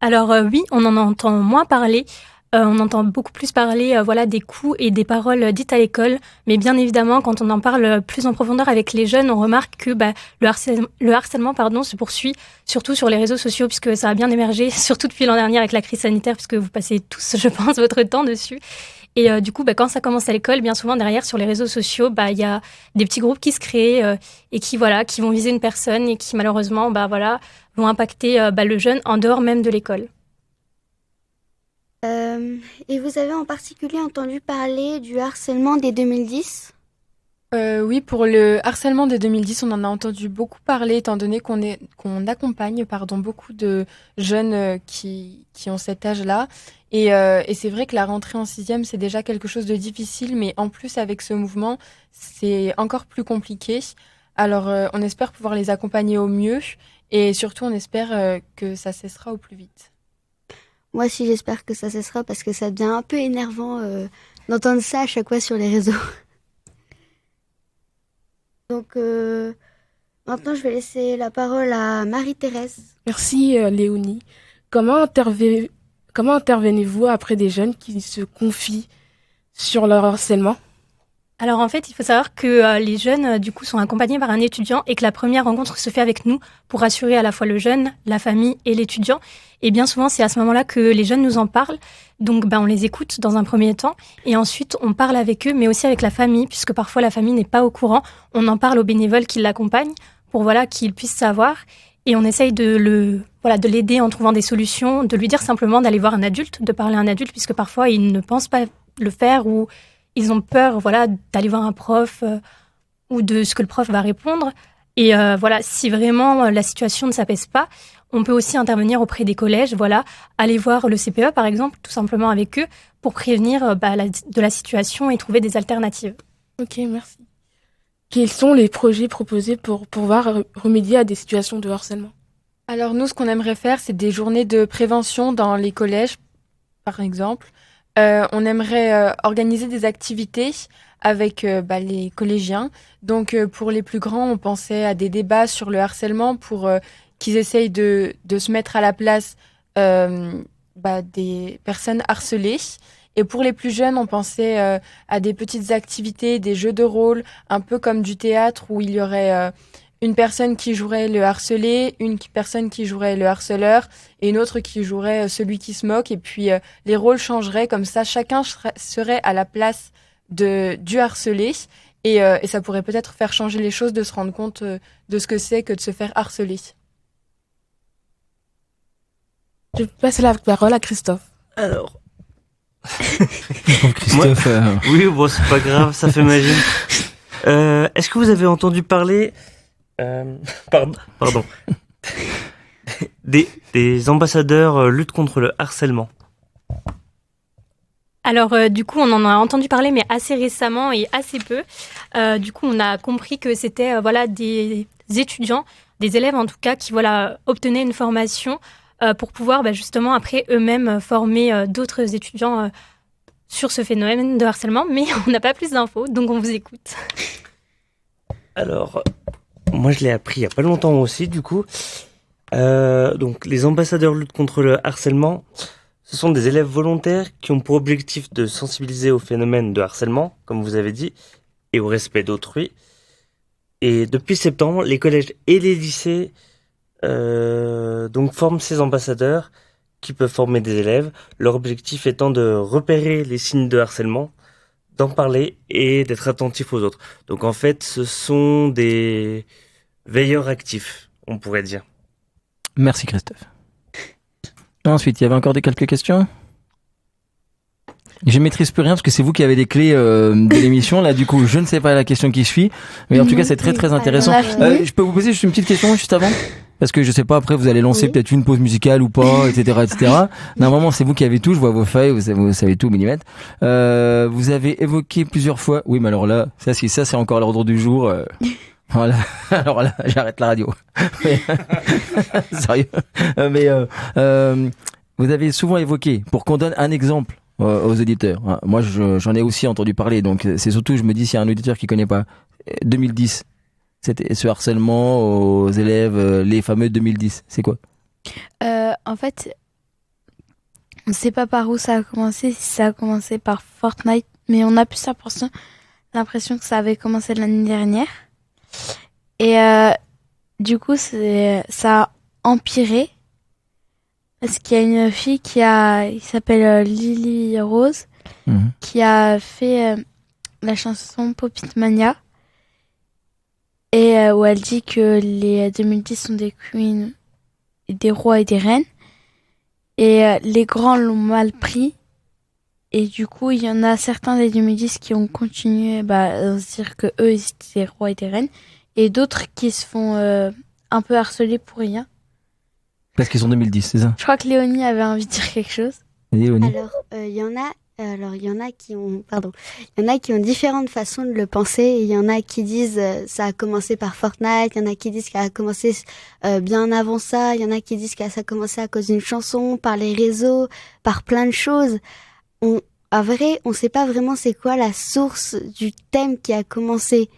Alors oui, on en entend moins parler. On entend beaucoup plus parler des coups et des paroles dites à l'école. Mais bien évidemment, quand on en parle plus en profondeur avec les jeunes, on remarque que le harcèlement se poursuit surtout sur les réseaux sociaux, puisque ça a bien émergé, surtout depuis l'an dernier avec la crise sanitaire, puisque vous passez tous, je pense, votre temps dessus. Et du coup, quand ça commence à l'école, bien souvent derrière sur les réseaux sociaux, il y a des petits groupes qui se créent et qui vont viser une personne et qui malheureusement vont impacter le jeune en dehors même de l'école. Et vous avez en particulier entendu parler du harcèlement des 2010 ? Oui, pour le harcèlement des 2010, on en a entendu beaucoup parler, étant donné qu'on accompagne beaucoup de jeunes qui ont cet âge-là. Et c'est vrai que la rentrée en 6e, c'est déjà quelque chose de difficile, mais en plus, avec ce mouvement, c'est encore plus compliqué. Alors, on espère pouvoir les accompagner au mieux, et surtout, on espère que ça cessera au plus vite. Moi aussi, j'espère que ça cessera, parce que ça devient un peu énervant d'entendre ça à chaque fois sur les réseaux. Donc, maintenant, je vais laisser la parole à Marie-Thérèse. Merci, Léonie. Comment intervenez-vous après des jeunes qui se confient sur leur harcèlement ? Alors en fait, il faut savoir que les jeunes, du coup, sont accompagnés par un étudiant et que la première rencontre se fait avec nous pour rassurer à la fois le jeune, la famille et l'étudiant. Et bien souvent, c'est à ce moment-là que les jeunes nous en parlent. Donc on les écoute dans un premier temps et ensuite on parle avec eux, mais aussi avec la famille, puisque parfois la famille n'est pas au courant. On en parle aux bénévoles qui l'accompagnent pour qu'ils puissent savoir. Et on essaye de l'aider en trouvant des solutions, de lui dire simplement d'aller voir un adulte, de parler à un adulte, puisque parfois ils ne pensent pas le faire ou ils ont peur d'aller voir un prof ou de ce que le prof va répondre. Et si vraiment la situation ne s'apaise pas, on peut aussi intervenir auprès des collèges, aller voir le CPE par exemple, tout simplement avec eux, pour prévenir de la situation et trouver des alternatives. Ok, merci. Quels sont les projets proposés pour pouvoir remédier à des situations de harcèlement ? Alors nous, ce qu'on aimerait faire, c'est des journées de prévention dans les collèges, par exemple. On aimerait organiser des activités avec les collégiens. Donc pour les plus grands, on pensait à des débats sur le harcèlement pour qu'ils essayent de se mettre à la place des personnes harcelées. Et pour les plus jeunes, on pensait à des petites activités, des jeux de rôle, un peu comme du théâtre où il y aurait une personne qui jouerait le harcelé, une personne qui jouerait le harceleur et une autre qui jouerait celui qui se moque. Et puis les rôles changeraient, comme ça chacun serait à la place du harcelé. Et ça pourrait peut-être faire changer les choses, de se rendre compte de ce que c'est que de se faire harceler. Je passe la parole à Christophe. Alors... Christophe. Oui, bon, c'est pas grave, ça fait magie. Est-ce que vous avez entendu parler pardon. des ambassadeurs lutte contre le harcèlement? Alors du coup, on en a entendu parler, mais assez récemment et assez peu. Du coup, on a compris que c'était des étudiants, des élèves en tout cas, qui obtenaient une formation pour pouvoir justement après eux-mêmes former d'autres étudiants sur ce phénomène de harcèlement, mais on n'a pas plus d'infos, donc on vous écoute. Alors, moi je l'ai appris il n'y a pas longtemps aussi, du coup. Donc les ambassadeurs lutte contre le harcèlement, ce sont des élèves volontaires qui ont pour objectif de sensibiliser au phénomène de harcèlement, comme vous avez dit, et au respect d'autrui. Et depuis septembre, les collèges et les lycées forment ces ambassadeurs qui peuvent former des élèves, leur objectif étant de repérer les signes de harcèlement, d'en parler et d'être attentif aux autres. Donc en fait, ce sont des veilleurs actifs, on pourrait dire. Merci Christophe. Ensuite, il y avait encore quelques questions ? Je maîtrise plus rien parce que c'est vous qui avez les clés de l'émission. Là, du coup, je ne sais pas la question qui suit. Mais en tout cas, c'est très très intéressant. Je peux vous poser juste une petite question juste avant ? Parce que je sais pas, après vous allez lancer peut-être une pause musicale ou pas, etc. Normalement, c'est vous qui avez tout, je vois vos feuilles, vous savez tout au millimètre. Vous avez évoqué plusieurs fois, oui, mais alors là, ça c'est encore l'ordre du jour. Voilà, alors là, j'arrête la radio. Sérieux. Mais vous avez souvent évoqué, pour qu'on donne un exemple aux auditeurs. Moi, j'en ai aussi entendu parler, donc c'est surtout, je me dis, s'il y a un auditeur qui connaît pas, 2010. C'était ce harcèlement aux élèves, les fameux 2010. C'est quoi? En fait, on ne sait pas par où ça a commencé, si ça a commencé par Fortnite, mais on a plus l'impression que ça avait commencé l'année dernière. Et du coup, ça a empiré. Parce qu'il y a une fille qui s'appelle Lily Rose, qui a fait la chanson Pop-It Mania. Et où elle dit que les 2010 sont des queens, des rois et des reines. Et les grands l'ont mal pris. Et du coup, il y en a certains des 2010 qui ont continué à se dire que eux, ils étaient des rois et des reines. Et d'autres qui se font un peu harceler pour rien. Parce qu'ils sont 2010, c'est ça? Je crois que Léonie avait envie de dire quelque chose. Léonie. Alors, il y en a qui ont différentes façons de le penser. Il y en a qui disent ça a commencé par Fortnite, il y en a qui disent que ça a commencé bien avant ça, il y en a qui disent que ça a commencé à cause d'une chanson, par les réseaux, par plein de choses. À vrai, on sait pas vraiment c'est quoi la source du thème qui a commencé.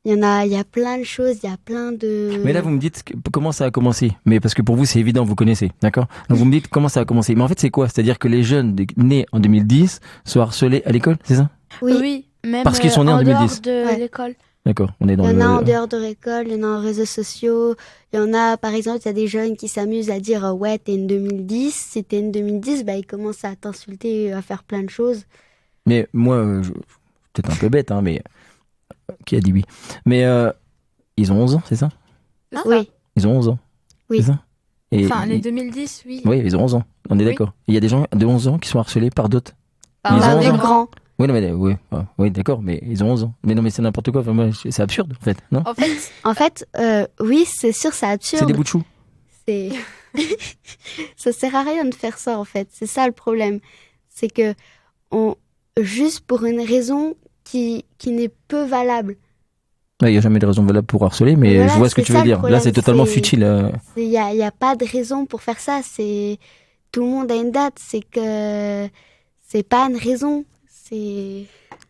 Il y a plein de choses, il y a plein de... Mais là, vous me dites comment ça a commencé. Mais parce que pour vous, c'est évident, vous connaissez, d'accord? Donc vous me dites comment ça a commencé. Mais en fait, c'est quoi? C'est-à-dire que les jeunes nés en 2010 sont harcelés à l'école, c'est ça? Oui, même parce qu'ils sont nés en 2010. Dehors de l'école. D'accord, on est dans Il y en a en dehors de l'école, il y en a en réseaux sociaux. Il y en a, par exemple, il y a des jeunes qui s'amusent à dire « Ouais, t'es une 2010 ». Si t'es une 2010, ils commencent à t'insulter, à faire plein de choses. Mais moi, peut-être un peu bête, mais... Qui a dit oui? Mais ils ont 11 ans, c'est ça? Oui. Ils ont 11 ans. Oui. C'est ça? Et les 2010, oui. Oui, ils ont 11 ans. On est d'accord. Il y a des gens de 11 ans qui sont harcelés par d'autres. Par des grands. Oui, non, mais, oui, d'accord, mais ils ont 11 ans. Mais non, mais c'est n'importe quoi. Enfin, moi, c'est absurde, en fait, non? En fait, oui, c'est sûr, c'est absurde. C'est des bouts de chou. Ça sert à rien de faire ça, en fait. C'est ça le problème. C'est que juste pour une raison qui n'est peu valable. Il n'y a jamais de raison valable pour harceler, mais voilà, je vois ce que tu veux dire. Là, c'est totalement futile. Il n'y a pas de raison pour faire ça. Tout le monde a une date. C'est que c'est pas une raison.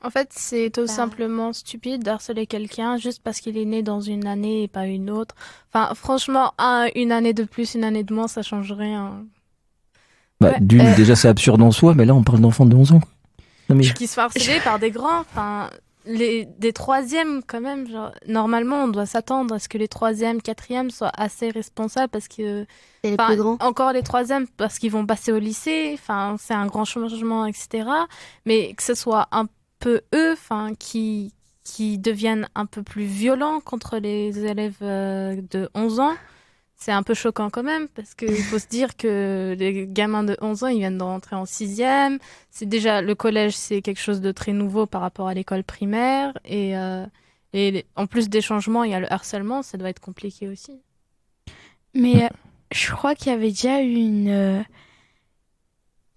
En fait, c'est tout simplement stupide d'harceler quelqu'un juste parce qu'il est né dans une année et pas une autre. Enfin, franchement, une année de plus, une année de moins, ça change rien. Déjà, c'est absurde en soi, mais là, on parle d'enfants de 11 ans. Qui se font harceler par des grands, enfin, des troisièmes quand même. Genre, normalement, on doit s'attendre à ce que les troisièmes, quatrièmes soient assez responsables parce que, les plus grands. Encore les troisièmes parce qu'ils vont passer au lycée. Enfin, c'est un grand changement, etc. Mais que ce soit un peu eux, enfin, qui deviennent un peu plus violents contre les élèves de 11 ans. C'est un peu choquant quand même, parce qu'il faut se dire que les gamins de 11 ans, ils viennent de rentrer en 6e. C'est déjà, le collège, c'est quelque chose de très nouveau par rapport à l'école primaire. Et en plus des changements, il y a le harcèlement, ça doit être compliqué aussi. Mais je crois qu'il y avait déjà eu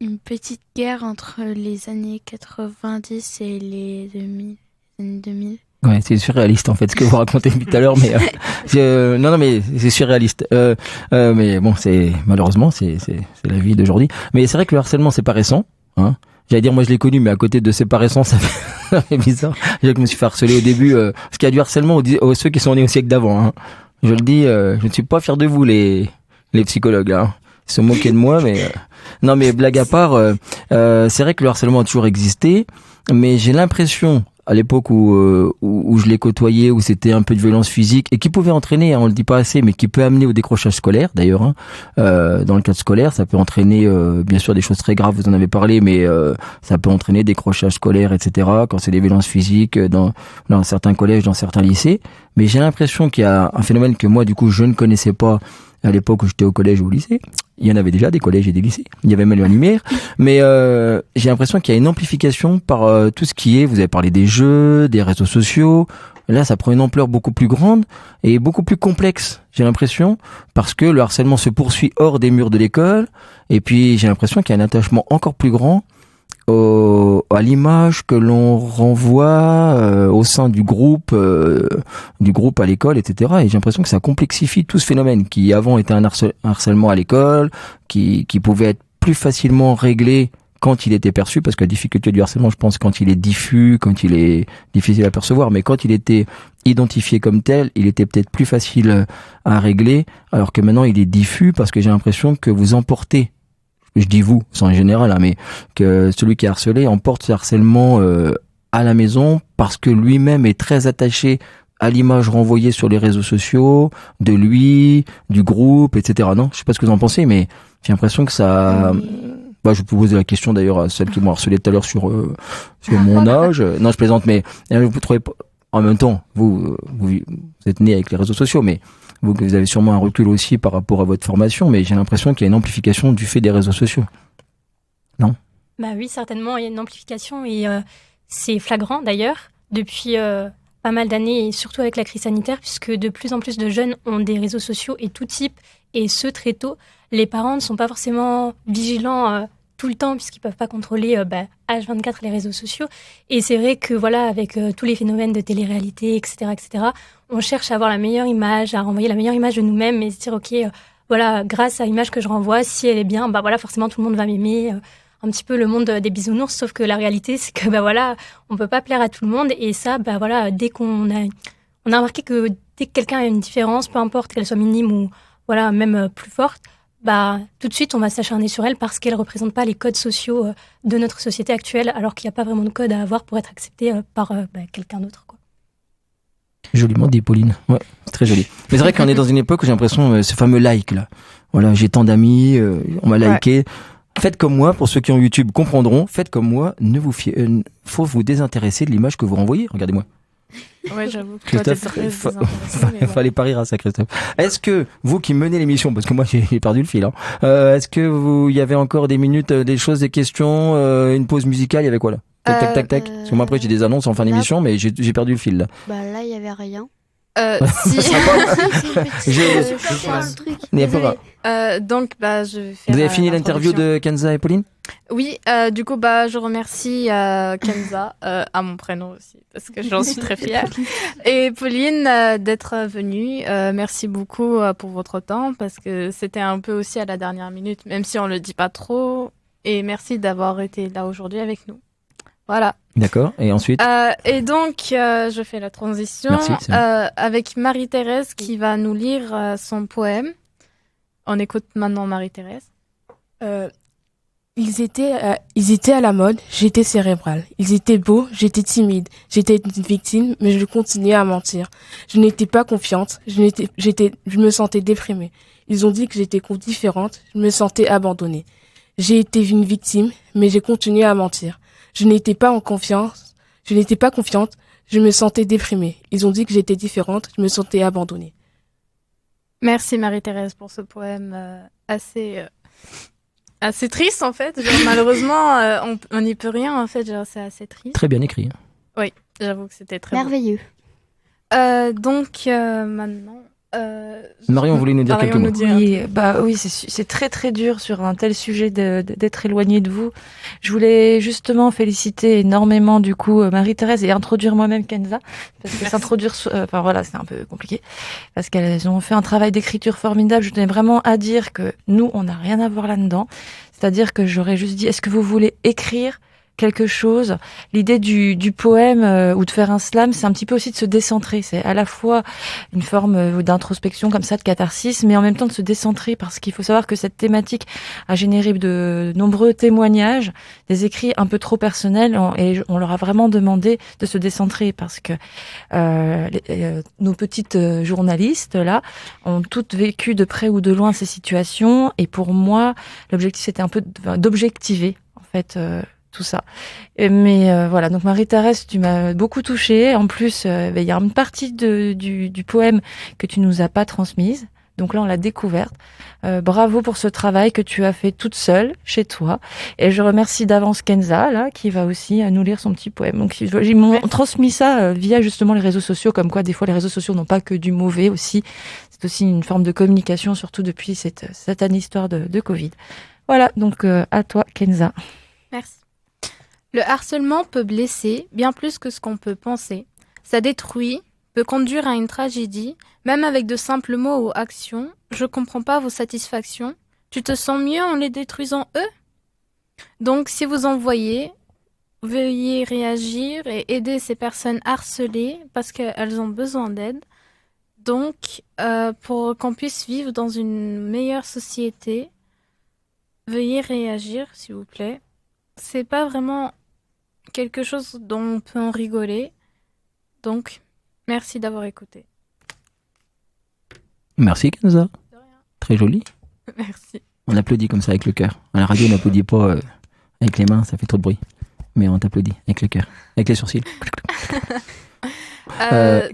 une petite guerre entre les années 90 et les années 2000. Ouais, c'est surréaliste en fait ce que vous racontez depuis tout à l'heure, mais non mais c'est surréaliste. Mais bon, malheureusement c'est la vie d'aujourd'hui. Mais c'est vrai que le harcèlement c'est pas récent, hein. J'allais dire moi je l'ai connu, mais à côté de c'est pas récent, ça fait bizarre. Je me suis fait harceler au début, parce qu'il y a du harcèlement ceux qui sont nés au siècle d'avant. Hein. Je le dis, je ne suis pas fier de vous les psychologues. Hein. Ils se moquaient de moi, mais non mais blague à part, c'est vrai que le harcèlement a toujours existé, mais j'ai l'impression à l'époque où je l'ai côtoyé, où c'était un peu de violence physique et qui pouvait entraîner, hein, on le dit pas assez, mais qui peut amener au décrochage scolaire d'ailleurs. Hein. Dans le cadre scolaire, ça peut entraîner bien sûr des choses très graves, vous en avez parlé, mais ça peut entraîner décrochage scolaire, etc. Quand c'est des violences physiques dans certains collèges, dans certains lycées. Mais j'ai l'impression qu'il y a un phénomène que moi du coup je ne connaissais pas à l'époque où j'étais au collège ou au lycée. il y en avait déjà des collèges et des lycées. Il y avait Manuel Lumière, mais j'ai l'impression qu'il y a une amplification par tout ce qui est. Vous avez parlé des jeux, des réseaux sociaux. Là, ça prend une ampleur beaucoup plus grande et beaucoup plus complexe, j'ai l'impression, parce que le harcèlement se poursuit hors des murs de l'école. Et puis, j'ai l'impression qu'il y a un attachement encore plus grand à l'image que l'on renvoie au sein du groupe à l'école, etc. Et j'ai l'impression que ça complexifie tout ce phénomène qui avant était un harcèlement à l'école, qui pouvait être plus facilement réglé quand il était perçu, parce que la difficulté du harcèlement, je pense, quand il est diffus, quand il est difficile à percevoir, mais quand il était identifié comme tel, il était peut-être plus facile à régler, alors que maintenant il est diffus parce que j'ai l'impression que vous emportez, je dis vous, c'est en général, hein, mais que celui qui est harcelé emporte ce harcèlement à la maison parce que lui-même est très attaché à l'image renvoyée sur les réseaux sociaux, de lui, du groupe, etc. Non, je sais pas ce que vous en pensez, mais j'ai l'impression que ça... je peux poser la question d'ailleurs à celles qui m'ont harcelé tout à l'heure sur mon âge. Non, je plaisante, mais vous trouvez pas... En même temps, vous êtes né avec les réseaux sociaux, mais vous avez sûrement un recul aussi par rapport à votre formation, mais j'ai l'impression qu'il y a une amplification du fait des réseaux sociaux. Non ? Bah oui, certainement, il y a une amplification et c'est flagrant d'ailleurs depuis pas mal d'années et surtout avec la crise sanitaire, puisque de plus en plus de jeunes ont des réseaux sociaux et tout type, et ce très tôt. Les parents ne sont pas forcément vigilants tout le temps puisqu'ils peuvent pas contrôler H24 les réseaux sociaux. Et c'est vrai que voilà, avec tous les phénomènes de télé-réalité, etc., on cherche à avoir la meilleure image, à renvoyer la meilleure image de nous-mêmes et se dire ok, voilà, grâce à l'image que je renvoie, si elle est bien, voilà, forcément tout le monde va m'aimer. Un petit peu le monde des bisounours, sauf que la réalité c'est que voilà, on peut pas plaire à tout le monde et ça, voilà, dès on a remarqué que dès que quelqu'un a une différence, peu importe qu'elle soit minime ou voilà même plus forte, tout de suite, on va s'acharner sur elle parce qu'elle ne représente pas les codes sociaux de notre société actuelle, alors qu'il n'y a pas vraiment de code à avoir pour être accepté par quelqu'un d'autre, quoi. Joliment dit, Pauline. Ouais, très joli. Mais c'est vrai qu'on est dans une époque où j'ai l'impression, ce fameux like, là. Voilà, j'ai tant d'amis, on m'a liké. Ouais. Faites comme moi, pour ceux qui ont YouTube comprendront, faites comme moi, faut vous désintéresser de l'image que vous renvoyez. Regardez-moi. Ouais, j'avoue que toi, t'es très désintéressé. Fallait pas rire à ça, Christophe. Est-ce que vous qui menez l'émission, parce que moi j'ai perdu le fil, est-ce que il y avait encore des minutes, des choses, des questions, une pause musicale, il y avait quoi là? Tac. Parce que moi après j'ai des annonces en fin d'émission, mais j'ai perdu le fil là. Là il y avait rien. Si. Donc, je vais faire. Vous avez fini l'interview de Kenza et Pauline ? Oui, du coup, je remercie Kenza, à mon prénom aussi, parce que j'en suis très fière. Et Pauline, d'être venue. Merci beaucoup pour votre temps, parce que c'était un peu aussi à la dernière minute, même si on le dit pas trop. Et merci d'avoir été là aujourd'hui avec nous. Voilà. D'accord. Et ensuite et donc, je fais la transition. Merci, avec Marie-Thérèse qui va nous lire son poème. On écoute maintenant Marie-Thérèse. Ils étaient à la mode, j'étais cérébrale. Ils étaient beaux, j'étais timide. J'étais une victime, mais je continuais à mentir. Je n'étais pas confiante, je me sentais déprimée. Ils ont dit que j'étais différente, je me sentais abandonnée. J'ai été une victime, mais j'ai continué à mentir. Je n'étais pas confiante, je me sentais déprimée. Ils ont dit que j'étais différente, je me sentais abandonnée. Merci Marie-Thérèse pour ce poème assez triste en fait. Malheureusement, on n'y peut rien en fait. C'est assez triste. Très bien écrit. Oui, j'avoue que c'était très merveilleux. Donc maintenant. Marion voulait nous dire quelques mots. Oui, c'est très très dur sur un tel sujet d'être éloigné de vous. Je voulais justement féliciter énormément du coup Marie-Thérèse et introduire moi-même Kenza, parce que s'introduire, c'est un peu compliqué, parce qu'elles ont fait un travail d'écriture formidable. Je tenais vraiment à dire que nous, on n'a rien à voir là-dedans. C'est-à-dire que j'aurais juste dit, est-ce que vous voulez écrire quelque chose? L'idée du poème ou de faire un slam, c'est un petit peu aussi de se décentrer. C'est à la fois une forme d'introspection comme ça, de catharsis, mais en même temps de se décentrer, parce qu'il faut savoir que cette thématique a généré de nombreux témoignages, des écrits un peu trop personnels, et on leur a vraiment demandé de se décentrer, parce que nos petites journalistes là ont toutes vécu de près ou de loin ces situations, et pour moi l'objectif c'était un peu d'objectiver en fait tout ça. Mais voilà, donc Marie-Thérèse, tu m'as beaucoup touchée. En plus, il y a une partie du poème que tu nous as pas transmise. Donc là, on l'a découverte. Bravo pour ce travail que tu as fait toute seule, chez toi. Et je remercie d'avance Kenza, là, qui va aussi nous lire son petit poème. Donc, ils m'ont transmis ça via justement les réseaux sociaux, comme quoi, des fois, les réseaux sociaux n'ont pas que du mauvais aussi. C'est aussi une forme de communication, surtout depuis cette satanée histoire de Covid. Voilà, donc à toi, Kenza. Merci. Le harcèlement peut blesser bien plus que ce qu'on peut penser. Ça détruit, peut conduire à une tragédie, même avec de simples mots ou actions. Je comprends pas vos satisfactions. Tu te sens mieux en les détruisant eux? Donc, si vous en voyez, veuillez réagir et aider ces personnes harcelées parce qu'elles ont besoin d'aide. Donc, pour qu'on puisse vivre dans une meilleure société, veuillez réagir, s'il vous plaît. C'est pas vraiment quelque chose dont on peut en rigoler. Donc, merci d'avoir écouté. Merci Kenza. Très joli. Merci. On applaudit comme ça avec le cœur. À la radio, on n'applaudit pas avec les mains, ça fait trop de bruit. Mais on t'applaudit avec le cœur, avec les sourcils.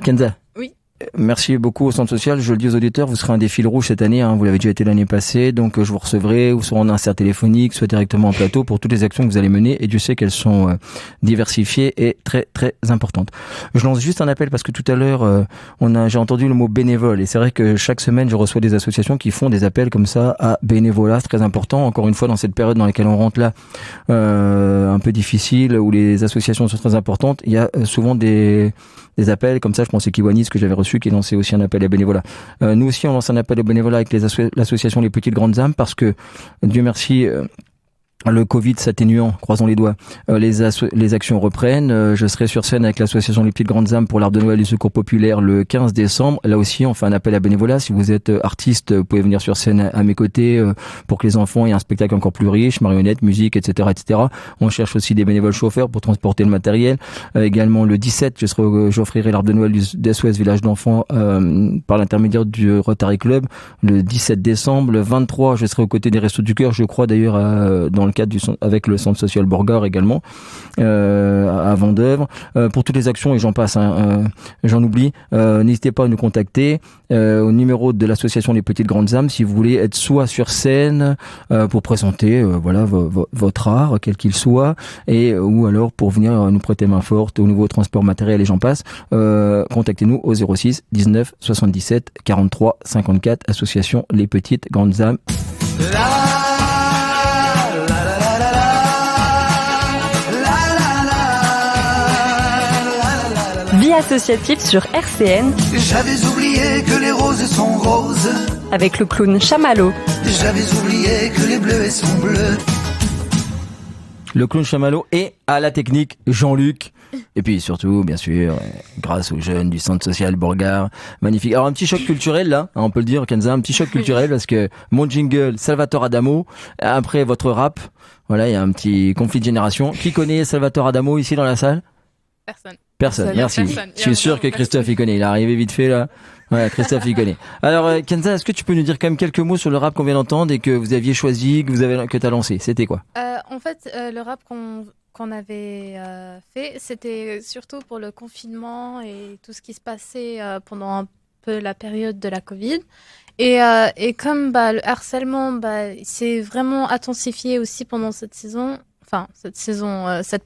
Kenza. Oui. Merci beaucoup au Centre Social. Je le dis aux auditeurs, vous serez un des fils rouges cette année. Vous l'avez déjà été l'année passée. Donc, je vous recevrai, ou soit en insert téléphonique, soit directement en plateau pour toutes les actions que vous allez mener. Et Dieu sait qu'elles sont diversifiées et très, très importantes. Je lance juste un appel parce que tout à l'heure, j'ai entendu le mot bénévole. Et c'est vrai que chaque semaine, je reçois des associations qui font des appels comme ça à bénévolat. C'est très important. Encore une fois, dans cette période dans laquelle on rentre là, un peu difficile, où les associations sont très importantes, il y a souvent des appels comme ça. Je pense que c'est Kiwanis que j'avais reçu qui lançait aussi un appel à bénévolat. Nous aussi on lance un appel à bénévolat avec l'association Les Petites Grandes Âmes parce que Dieu merci le Covid s'atténuant, croisons les doigts, les actions reprennent. Je serai sur scène avec l'association Les Petites Grandes Âmes pour l'Arbre de Noël du Secours Populaire le 15 décembre. Là aussi, on fait un appel à bénévolat. Si vous êtes artiste, vous pouvez venir sur scène à mes côtés pour que les enfants aient un spectacle encore plus riche, marionnettes, musique, etc., etc. On cherche aussi des bénévoles chauffeurs pour transporter le matériel. Également, le 17, j'offrirai l'Arbre de Noël du SOS Village d'Enfants par l'intermédiaire du Rotary Club. Le 17 décembre, le 23, je serai aux côtés des Restos du Cœur. Je crois d'ailleurs dans le cadre avec le Centre Social Borgard également à Vendeuvre pour toutes les actions et j'en passe j'en oublie, n'hésitez pas à nous contacter au numéro de l'association Les Petites Grandes Âmes si vous voulez être soit sur scène pour présenter votre art quel qu'il soit et ou alors pour venir nous prêter main forte au nouveau transport matériel et j'en passe, contactez-nous au 06 19 77 43 54 association Les Petites Grandes Âmes. Vie associative sur RCN. J'avais oublié que les roses sont roses. Avec le clown Chamallow. J'avais oublié que les bleus sont bleus. Le clown Chamallow et à la technique Jean-Luc. Et puis surtout, bien sûr, grâce aux jeunes du Centre Social Borgard. Magnifique. Alors un petit choc culturel là, on peut le dire, Kenza, un petit choc culturel parce que mon jingle Salvatore Adamo, après votre rap, voilà, il y a un petit conflit de génération. Qui connaît Salvatore Adamo ici dans la salle? Personne, merci. Je suis sûr que Christophe y connaît. Il est arrivé vite fait là. Ouais, Christophe y connaît. Alors Kenza, est-ce que tu peux nous dire quand même quelques mots sur le rap qu'on vient d'entendre et que vous aviez choisi, que t'as lancé? C'était quoi? En fait, le rap qu'on avait fait, c'était surtout pour le confinement et tout ce qui se passait pendant un peu la période de la Covid. Et comme le harcèlement s'est vraiment intensifié aussi pendant cette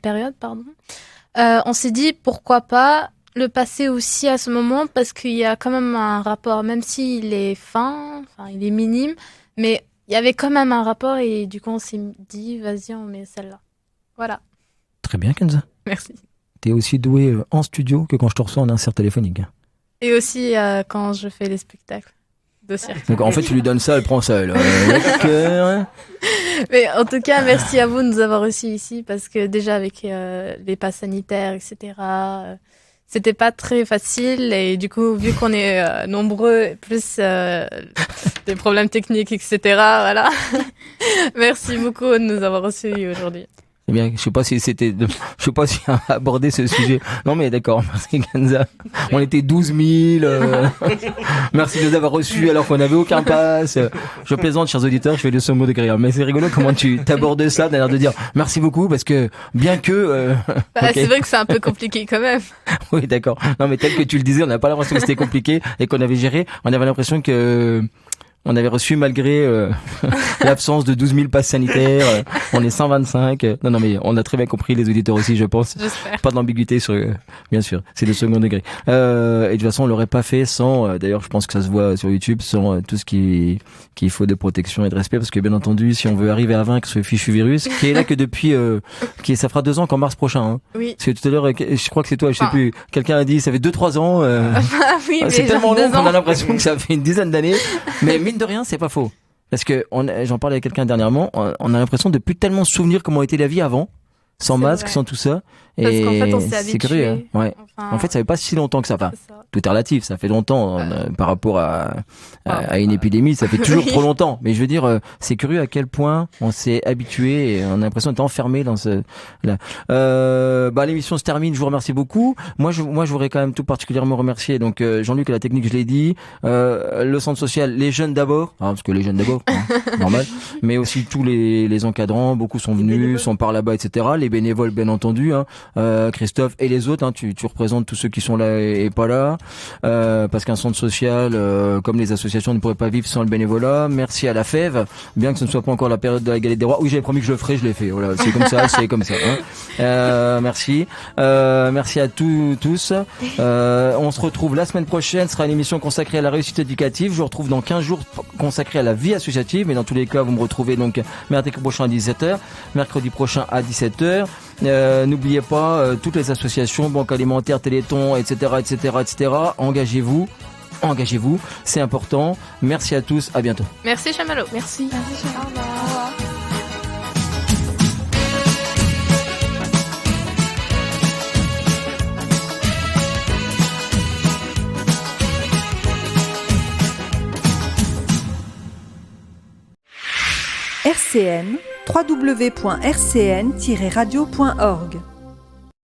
période, pardon. On s'est dit pourquoi pas le passer aussi à ce moment parce qu'il y a quand même un rapport, même s'il est il est minime, mais il y avait quand même un rapport et du coup on s'est dit vas-y on met celle-là. Voilà. Très bien Kenza. Merci. T'es aussi doué en studio que quand je te reçois en insert téléphonique. Et aussi quand je fais les spectacles de cirque. Donc en fait tu lui donnes ça, elle prend ça. Mais en tout cas, merci à vous de nous avoir reçus ici parce que déjà avec les passes sanitaires, etc., c'était pas très facile et du coup, vu qu'on est nombreux, plus des problèmes techniques, etc., voilà. Merci beaucoup de nous avoir reçus aujourd'hui. C'est bien, je sais pas si aborder ce sujet. Non mais d'accord, merci Kenza. On était 12 000. Merci de nous avoir reçus alors qu'on n'avait aucun pass. Je plaisante, chers auditeurs, je fais le second degré. Mais c'est rigolo comment tu t'abordes ça, d'ailleurs de dire merci beaucoup parce que bien que. Okay. C'est vrai que c'est un peu compliqué quand même. Oui, d'accord. Non mais tel que tu le disais, on n'a pas l'impression que c'était compliqué et qu'on avait géré. On avait l'impression que on avait reçu malgré l'absence de 12 000 passes sanitaires. On est 125. Non, mais on a très bien compris, les auditeurs aussi, je pense. J'espère. Pas d'ambiguïté sur, bien sûr, c'est de second degré. Et de toute façon, on l'aurait pas fait sans, d'ailleurs, je pense que ça se voit sur YouTube, sans tout ce qu'il faut de protection et de respect, parce que bien entendu, si on veut arriver à vaincre ce fichu virus, qui est là que depuis, ça fera 2 ans qu'en mars prochain, hein. Oui. Parce que tout à l'heure, je crois que c'est toi, je sais plus, quelqu'un a dit, ça fait 2-3 ans, oui, mais c'est tellement long qu'on a ans. l'impression que ça fait une dizaine d'années, mais mine de rien, c'est pas faux. Parce que j'en parlais avec quelqu'un dernièrement, on a l'impression de plus tellement se souvenir comment était la vie avant, sans masque, sans tout ça. Parce et qu'en fait, on s'est c'est habitué. curieux, hein. Ouais. Enfin, en fait, ça fait pas si longtemps que ça. Enfin, tout est relatif, ça fait longtemps par rapport à une épidémie, ça fait toujours oui. trop longtemps. Mais je veux dire, c'est curieux à quel point on s'est habitué et on a l'impression d'être enfermé dans ce. Là. L'émission se termine. Je vous remercie beaucoup. Moi, je voudrais quand même tout particulièrement remercier donc Jean-Luc à la technique, je l'ai dit, le centre social, les jeunes d'abord, parce que les jeunes d'abord, normal. Mais aussi tous les encadrants, beaucoup sont venus, sont par là-bas, etc. Les bénévoles, bien entendu, hein, Christophe et les autres. Hein, tu représentes tous ceux qui sont là et pas là, parce qu'un centre social, comme les associations, ne pourrait pas vivre sans le bénévolat. Merci à la FEV, bien que ce ne soit pas encore la période de la galette des rois. Oui, j'avais promis que je le ferais, je l'ai fait. Voilà, c'est comme ça, c'est comme ça. Hein. Merci, merci à tous. On se retrouve la semaine prochaine. Ce sera une émission consacrée à la réussite éducative. Je vous retrouve dans 15 jours consacrée à la vie associative. Mais dans tous les cas, vous me retrouvez donc mercredi prochain à 17h, mercredi prochain à 17h. N'oubliez pas toutes les associations, banque alimentaire, Téléthon, etc., engagez-vous, c'est important. Merci à tous, à bientôt. Merci Chamallow. Merci. Au revoir. RCN, www.rcn-radio.org